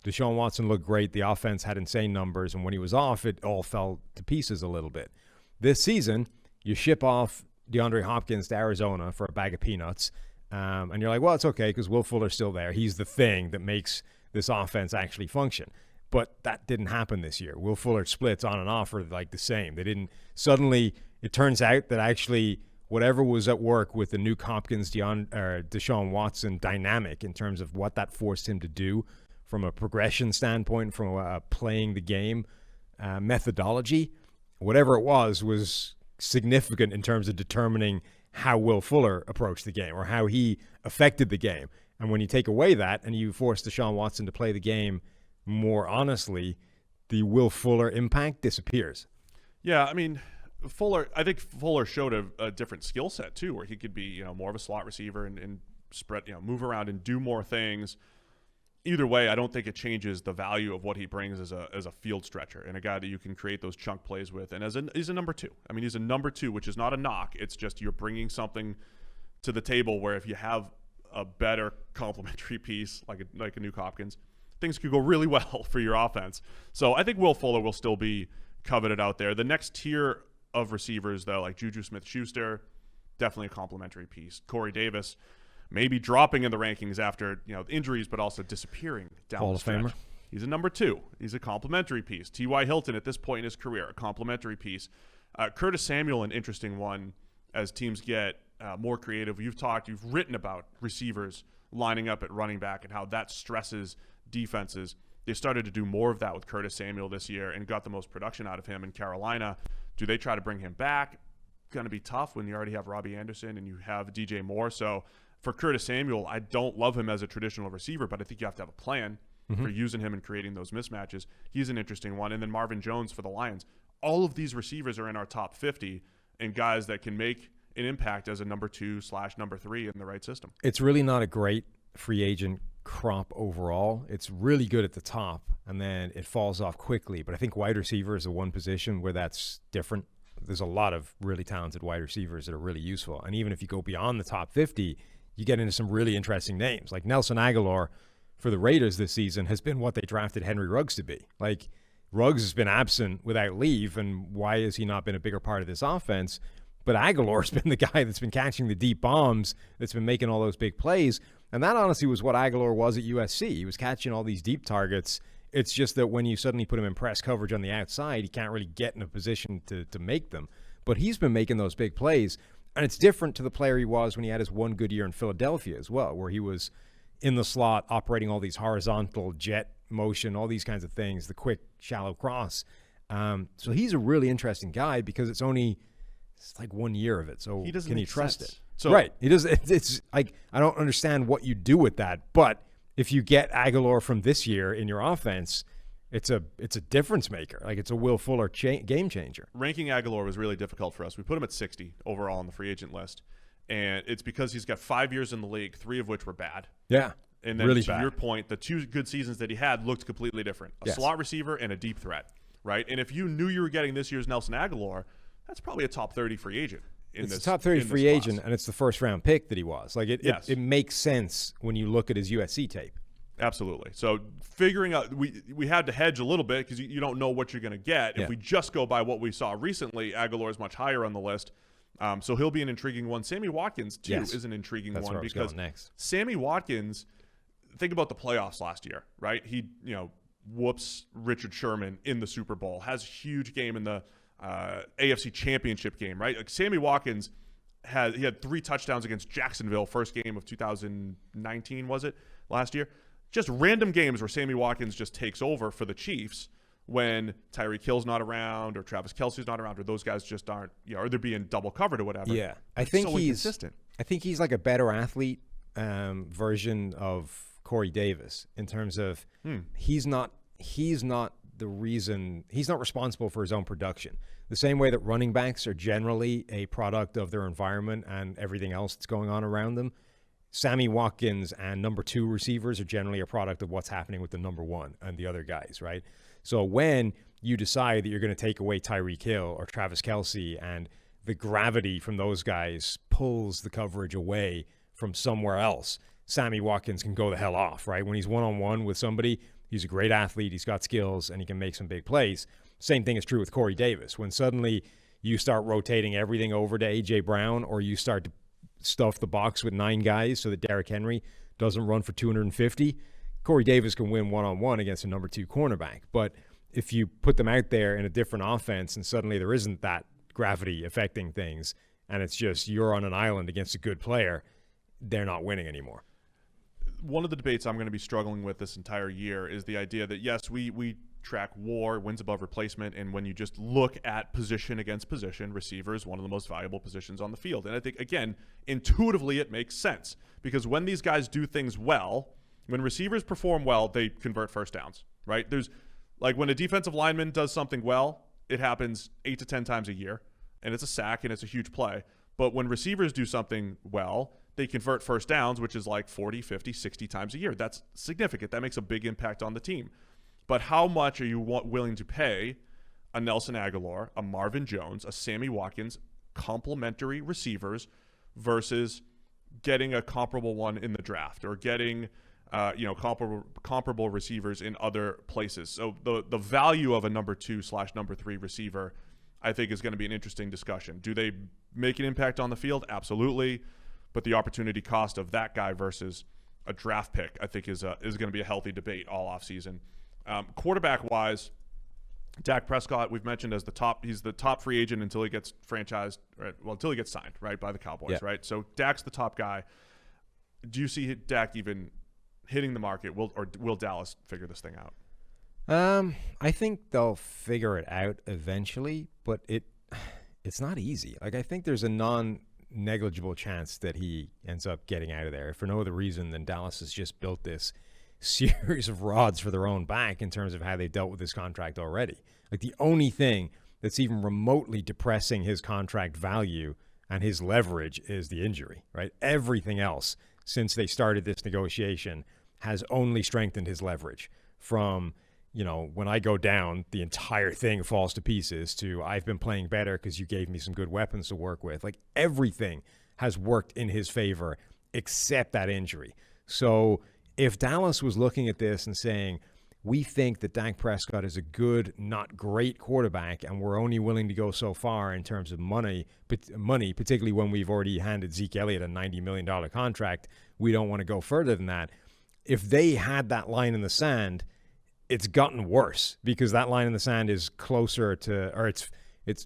S5: Deshaun Watson looked great. The offense had insane numbers. And when he was off, it all fell to pieces a little bit. This season, you ship off DeAndre Hopkins to Arizona for a bag of peanuts. And you're like, well, it's okay because Will Fuller's still there. He's the thing that makes this offense actually function. But that didn't happen this year. Will Fuller splits on and off are like the same. They didn't suddenly. It turns out that actually whatever was at work with the Nuke Hopkins, Deshaun Watson dynamic in terms of what that forced him to do from a progression standpoint, from playing the game methodology, whatever it was significant in terms of determining how Will Fuller approached the game or how he affected the game. And when you take away that and you force Deshaun Watson to play the game more honestly, the Will Fuller impact disappears.
S6: Yeah, I mean, I think Fuller showed a different skill set too, where he could be, more of a slot receiver and spread, move around and do more things. Either way, I don't think it changes the value of what he brings as a field stretcher and a guy that you can create those chunk plays with. And he's a number two. I mean, he's a number two, which is not a knock. It's just you're bringing something to the table where if you have a better complementary piece like a Nuke Hopkins, things could go really well for your offense. So I think Will Fuller will still be coveted out there. The next tier of receivers, though, like Juju Smith-Schuster, definitely a complementary piece. Corey Davis, maybe dropping in the rankings after injuries, but also disappearing down the stretch. Hall of Famer. He's a number two. He's a complementary piece. T.Y. Hilton at this point in his career, a complementary piece. Curtis Samuel, an interesting one as teams get more creative. You've written about receivers lining up at running back and how that stresses defenses. They started to do more of that with Curtis Samuel this year and got the most production out of him in Carolina. Do they try to bring him back? Going to be tough when you already have Robbie Anderson and you have DJ Moore. So for Curtis Samuel, I don't love him as a traditional receiver, but I think you have to have a plan for using him and creating those mismatches. He's an interesting one. And then Marvin Jones for the Lions. All of these receivers are in our top 50 and guys that can make an impact as a number 2/number 3 in the right system.
S5: It's really not a great free agent crop overall. It's really good at the top, and then it falls off quickly. But I think wide receiver is the one position where that's different. There's a lot of really talented wide receivers that are really useful. And even if you go beyond the top 50, you get into some really interesting names. Like Nelson Aguilar for the Raiders this season has been what they drafted Henry Ruggs to be. Like, Ruggs has been absent without leave, and why has he not been a bigger part of this offense? But Aguilar's been the guy that's been catching the deep bombs, that's been making all those big plays. And that honestly was what Aguilar was at USC. He was catching all these deep targets. It's just that when you suddenly put him in press coverage on the outside, he can't really get in a position to make them. But he's been making those big plays. And it's different to the player he was when he had his one good year in Philadelphia as well, where he was in the slot operating all these horizontal jet motion, all these kinds of things, the quick, shallow cross. So he's a really interesting guy because it's like 1 year of it. So can you trust it? So, right. He does. It's like, I don't understand what you do with that. But if you get Aguilar from this year in your offense, it's a difference maker. Like, it's a Will Fuller game changer.
S6: Ranking Aguilar was really difficult for us. We put him at 60 overall on the free agent list, and it's because he's got 5 years in the league, 3 of which were bad.
S5: Yeah,
S6: and then
S5: really
S6: to
S5: bad.
S6: your point, the 2 good seasons that he had looked completely different. A slot receiver and a deep threat, right? And if you knew you were getting this year's Nelson Aguilar, that's probably a top 30 free agent.
S5: It's a top 30 free agent, and it's the first-round pick that he was. Like, it makes sense when you look at his USC tape.
S6: Absolutely. So figuring out, we had to hedge a little bit because you don't know what you're going to get. If we just go by what we saw recently, Aguilar is much higher on the list. So he'll be an intriguing one. Sammy Watkins, too, is an intriguing one because Sammy Watkins, think about the playoffs last year, right? He, whoops Richard Sherman in the Super Bowl, has a huge game in the AFC Championship game, right? Like, Sammy Watkins had 3 touchdowns against Jacksonville, first game of 2019, was it, last year? Just random games where Sammy Watkins just takes over for the Chiefs when Tyreek Hill's not around or Travis Kelce's not around or those guys just aren't, or they're being double covered or whatever.
S5: Yeah, I think
S6: so inconsistent.
S5: I think he's like a better athlete version of Corey Davis in terms of he's not the reason, he's not responsible for his own production. The same way that running backs are generally a product of their environment and everything else that's going on around them, Sammy Watkins and number 2 receivers are generally a product of what's happening with the number 1 and the other guys, right? So when you decide that you're going to take away Tyreek Hill or Travis Kelce and the gravity from those guys pulls the coverage away from somewhere else, Sammy Watkins can go the hell off, right? When he's one-on-one with somebody, he's a great athlete, he's got skills, and he can make some big plays. Same thing is true with Corey Davis. When suddenly you start rotating everything over to A.J. Brown or you start to stuff the box with 9 guys so that Derrick Henry doesn't run for 250, Corey Davis can win one-on-one against a number 2 cornerback. But if you put them out there in a different offense and suddenly there isn't that gravity affecting things and it's just you're on an island against a good player, they're not winning anymore.
S6: One of the debates I'm going to be struggling with this entire year is the idea that, yes, we track WAR, wins above replacement, and when you just look at position against position, receiver is one of the most valuable positions on the field. And I think, again, intuitively it makes sense because when these guys do things well, when receivers perform well, they convert first downs, right? There's like when a defensive lineman does something well, it happens 8 to 10 times a year, and it's a sack and it's a huge play. But when receivers do something well, they convert first downs, which is like 40, 50, 60 times a year. That's significant. That makes a big impact on the team. But how much are you willing to pay a Nelson Aguilar, a Marvin Jones, a Sammy Watkins, complementary receivers versus getting a comparable one in the draft or getting comparable receivers in other places? So the value of a number 2/number 3 receiver, I think, is going to be an interesting discussion. Do they make an impact on the field? Absolutely. But the opportunity cost of that guy versus a draft pick, I think, is going to be a healthy debate all offseason. Quarterback-wise, Dak Prescott, we've mentioned as the top. He's the top free agent until he gets franchised, right? Well, until he gets signed, right, by the Cowboys, right? So Dak's the top guy. Do you see Dak even hitting the market? Will Dallas figure this thing out?
S5: I think they'll figure it out eventually, but it's not easy. Like, I think there's a non-negligible chance that he ends up getting out of there for no other reason than Dallas has just built this series of rods for their own back in terms of how they dealt with this contract already. Like, the only thing that's even remotely depressing his contract value and his leverage is the injury, right? Everything else since they started this negotiation has only strengthened his leverage from, when I go down, the entire thing falls to pieces to I've been playing better because you gave me some good weapons to work with. Like, everything has worked in his favor except that injury. So if Dallas was looking at this and saying, we think that Dak Prescott is a good, not great quarterback, and we're only willing to go so far in terms of money, particularly when we've already handed Zeke Elliott a $90 million contract, we don't want to go further than that. If they had that line in the sand, it's gotten worse because that line in the sand is closer to, or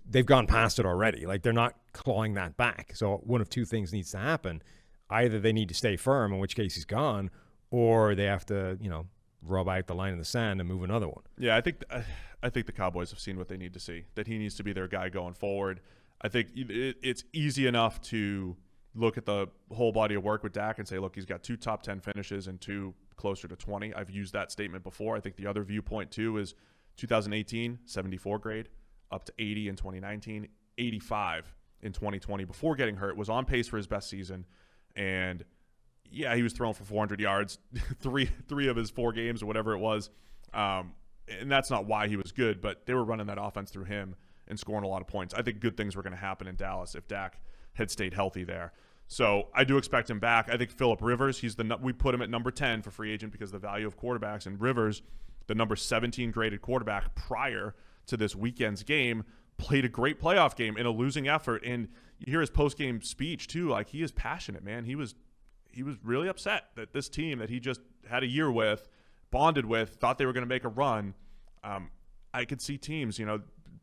S5: they've gone past it already. Like, they're not clawing that back. So one of two things needs to happen. Either they need to stay firm, in which case he's gone, or they have to, rub out the line in the sand and move another one.
S6: Yeah, I think the Cowboys have seen what they need to see, that he needs to be their guy going forward. I think it's easy enough to look at the whole body of work with Dak and say, look, he's got 2 top 10 finishes and 2 closer to 20. I've used that statement before. I think the other viewpoint too is 2018, 74 grade, up to 80 in 2019, 85 in 2020 before getting hurt, was on pace for his best season. And yeah, he was throwing for 400 yards, three of his 4 games or whatever it was. And that's not why he was good, but they were running that offense through him and scoring a lot of points. I think good things were going to happen in Dallas if Dak had stayed healthy there. So I do expect him back. I think Phillip Rivers, we put him at number 10 for free agent because of the value of quarterbacks. And Rivers, the number 17 graded quarterback prior to this weekend's game, played a great playoff game in a losing effort. And you hear his post-game speech too. Like, he is passionate, man. He was really upset that this team that he just had a year with, bonded with, thought they were going to make a run. I could see teams,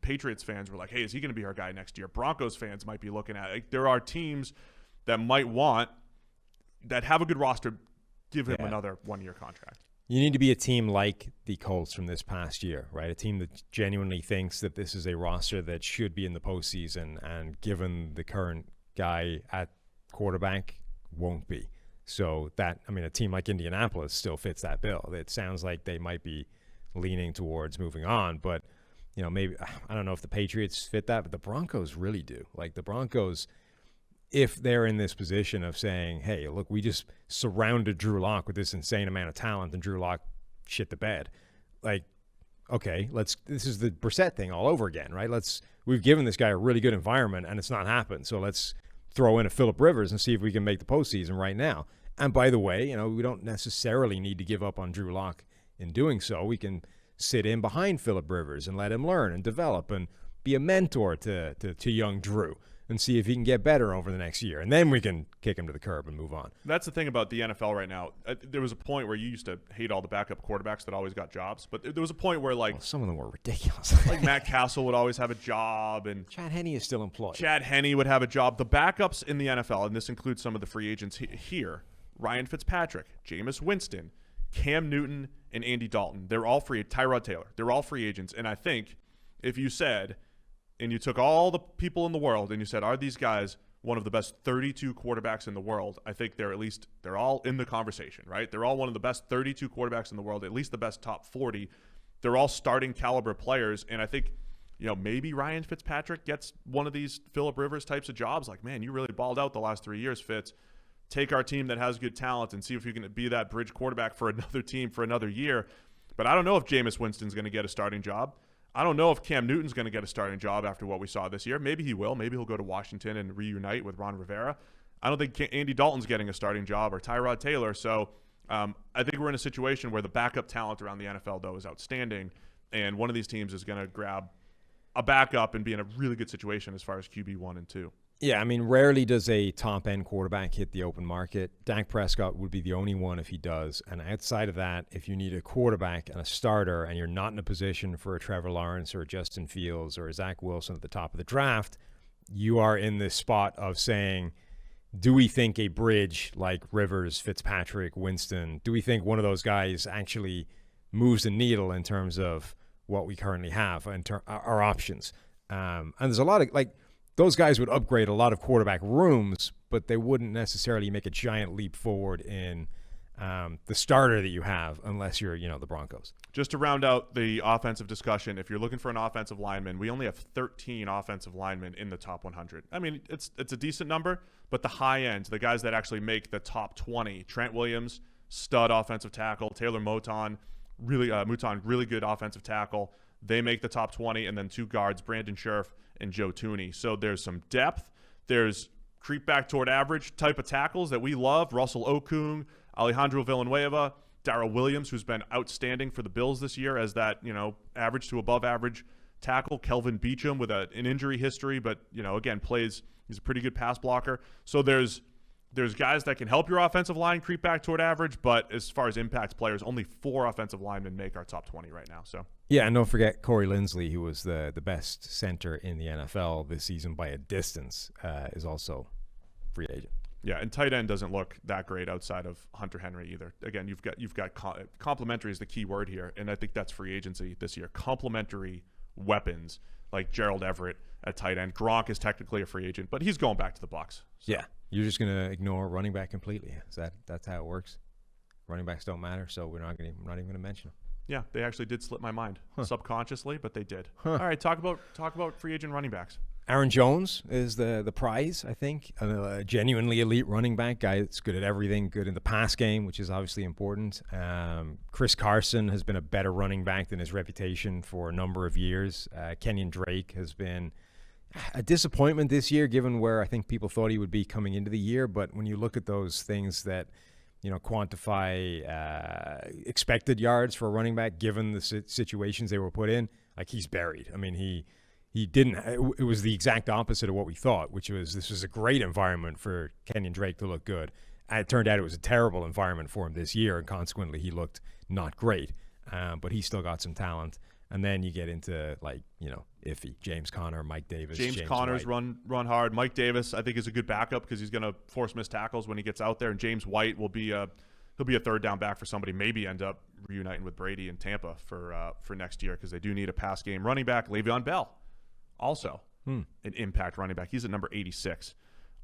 S6: Patriots fans were like, hey, is he going to be our guy next year? Broncos fans might be looking at it. Like, there are teams that might want, that have a good roster, give him another 1-year contract.
S5: You need to be a team like the Colts from this past year, right? A team that genuinely thinks that this is a roster that should be in the postseason, and given the current guy at quarterback, won't be. So a team like Indianapolis still fits that bill. It sounds like they might be leaning towards moving on, but maybe, I don't know if the Patriots fit that, but the Broncos really do. Like, the Broncos, if they're in this position of saying, hey, look, we just surrounded Drew Lock with this insane amount of talent and Drew Lock shit the bed. Like, okay, this is the Brissett thing all over again, right? We've given this guy a really good environment and it's not happened. So let's throw in a Phillip Rivers and see if we can make the postseason right now. And by the way, we don't necessarily need to give up on Drew Lock in doing so. We can sit in behind Phillip Rivers and let him learn and develop and be a mentor to young Drew and see if he can get better over the next year. And then we can kick him to the curb and move on.
S6: That's the thing about the NFL right now. There was a point where you used to hate all the backup quarterbacks that always got jobs, but there was a point where,
S5: some of them were ridiculous.
S6: Like Matt Castle would always have a job, and
S5: Chad Henne is still employed.
S6: Chad Henne would have a job. The backups in the NFL, and this includes some of the free agents here, Ryan Fitzpatrick, Jameis Winston, Cam Newton, and Andy Dalton. They're all free. Tyrod Taylor. They're all free agents. And I think if you said, and you took all the people in the world and you said, are these guys one of the best 32 quarterbacks in the world? I think they're all in the conversation, right? They're all one of the best 32 quarterbacks in the world, at least the best top 40. They're all starting caliber players. And I think, maybe Ryan Fitzpatrick gets one of these Phillip Rivers types of jobs. Like, man, you really balled out the last 3 years, Fitz. Take our team that has good talent and see if you can be that bridge quarterback for another team for another year. But I don't know if Jameis Winston's going to get a starting job. I don't know if Cam Newton's going to get a starting job after what we saw this year. Maybe he will. Maybe he'll go to Washington and reunite with Ron Rivera. I don't think Andy Dalton's getting a starting job, or Tyrod Taylor. So I think we're in a situation where the backup talent around the NFL, though, is outstanding. And one of these teams is going to grab a backup and be in a really good situation as far as QB 1 and 2.
S5: Yeah, rarely does a top-end quarterback hit the open market. Dak Prescott would be the only one if he does. And outside of that, if you need a quarterback and a starter and you're not in a position for a Trevor Lawrence or a Justin Fields or a Zach Wilson at the top of the draft, you are in this spot of saying, do we think a bridge like Rivers, Fitzpatrick, Winston, do we think one of those guys actually moves the needle in terms of what we currently have and our options? And there's a lot of, those guys would upgrade a lot of quarterback rooms, but they wouldn't necessarily make a giant leap forward in the starter that you have unless you're, the Broncos.
S6: Just to round out the offensive discussion, if you're looking for an offensive lineman, we only have 13 offensive linemen in the top 100. It's a decent number, but the high end, the guys that actually make the top 20, Trent Williams, stud offensive tackle, Taylor Moton, really good offensive tackle. They make the top 20, and then 2 guards, Brandon Scherf and Joe Thuney. So there's some depth. There's creep back toward average type of tackles that we love. Russell Okung, Alejandro Villanueva, Darrell Williams, who's been outstanding for the Bills this year as that, average to above average tackle. Kelvin Beachum with an injury history, but, again, he's a pretty good pass blocker. So there's guys that can help your offensive line creep back toward average, but as far as impact players, only 4 offensive linemen make our top 20 right now. So
S5: yeah, and don't forget Corey Linsley, who was the best center in the NFL this season by a distance, is also free agent.
S6: Yeah, and tight end doesn't look that great outside of Hunter Henry either. Again, you've got complementary is the key word here, and I think that's free agency this year. Complementary weapons like Gerald Everett at tight end. Gronk is technically a free agent, but he's going back to the Bucs. So.
S5: Yeah, You're just going to ignore running back completely. That's how it works? Running backs don't matter, so we're not even going to mention them.
S6: Yeah, they actually did slip my mind subconsciously, but they did. All right, talk about free agent running backs.
S5: Aaron Jones is the prize, I think. A genuinely elite running back, guy that's good at everything, good in the pass game, which is obviously important. Chris Carson has been a better running back than his reputation for a number of years. Kenyon Drake has been a disappointment this year, given where I think people thought he would be coming into the year. But when you look at those things that, quantify expected yards for a running back, given the situations they were put in, like, he's buried. I mean, he didn't. It was the exact opposite of what we thought, which was this was a great environment for Kenyon Drake to look good. It turned out it was a terrible environment for him this year, and consequently he looked not great. But he still got some talent. And then you get into, iffy. James Conner, Mike Davis.
S6: James Conner's run hard. Mike Davis, I think, is a good backup because he's going to force missed tackles when he gets out there. And James White will be he'll be a third down back for somebody. Maybe end up reuniting with Brady in Tampa for next year because they do need a pass game running back. Le'Veon Bell, also an impact running back. He's at number 86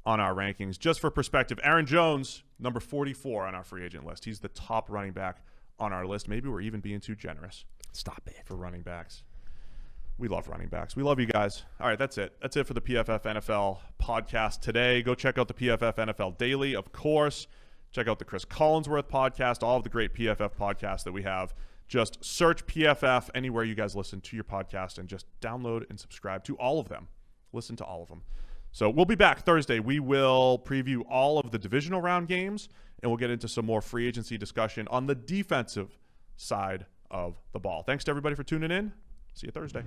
S6: on our rankings. Just for perspective, Aaron Jones, number 44 on our free agent list. He's the top running back on our list. Maybe we're even being too generous.
S5: Stop it.
S6: For running backs. We love running backs. We love you guys. All right, that's it. That's it for the PFF NFL podcast today. Go check out the PFF NFL Daily, of course. Check out the Chris Collinsworth podcast, all of the great PFF podcasts that we have. Just search PFF anywhere you guys listen to your podcast and just download and subscribe to all of them. Listen to all of them. So we'll be back Thursday. We will preview all of the divisional round games, and we'll get into some more free agency discussion on the defensive side of the ball. Thanks to everybody for tuning in. See you Thursday.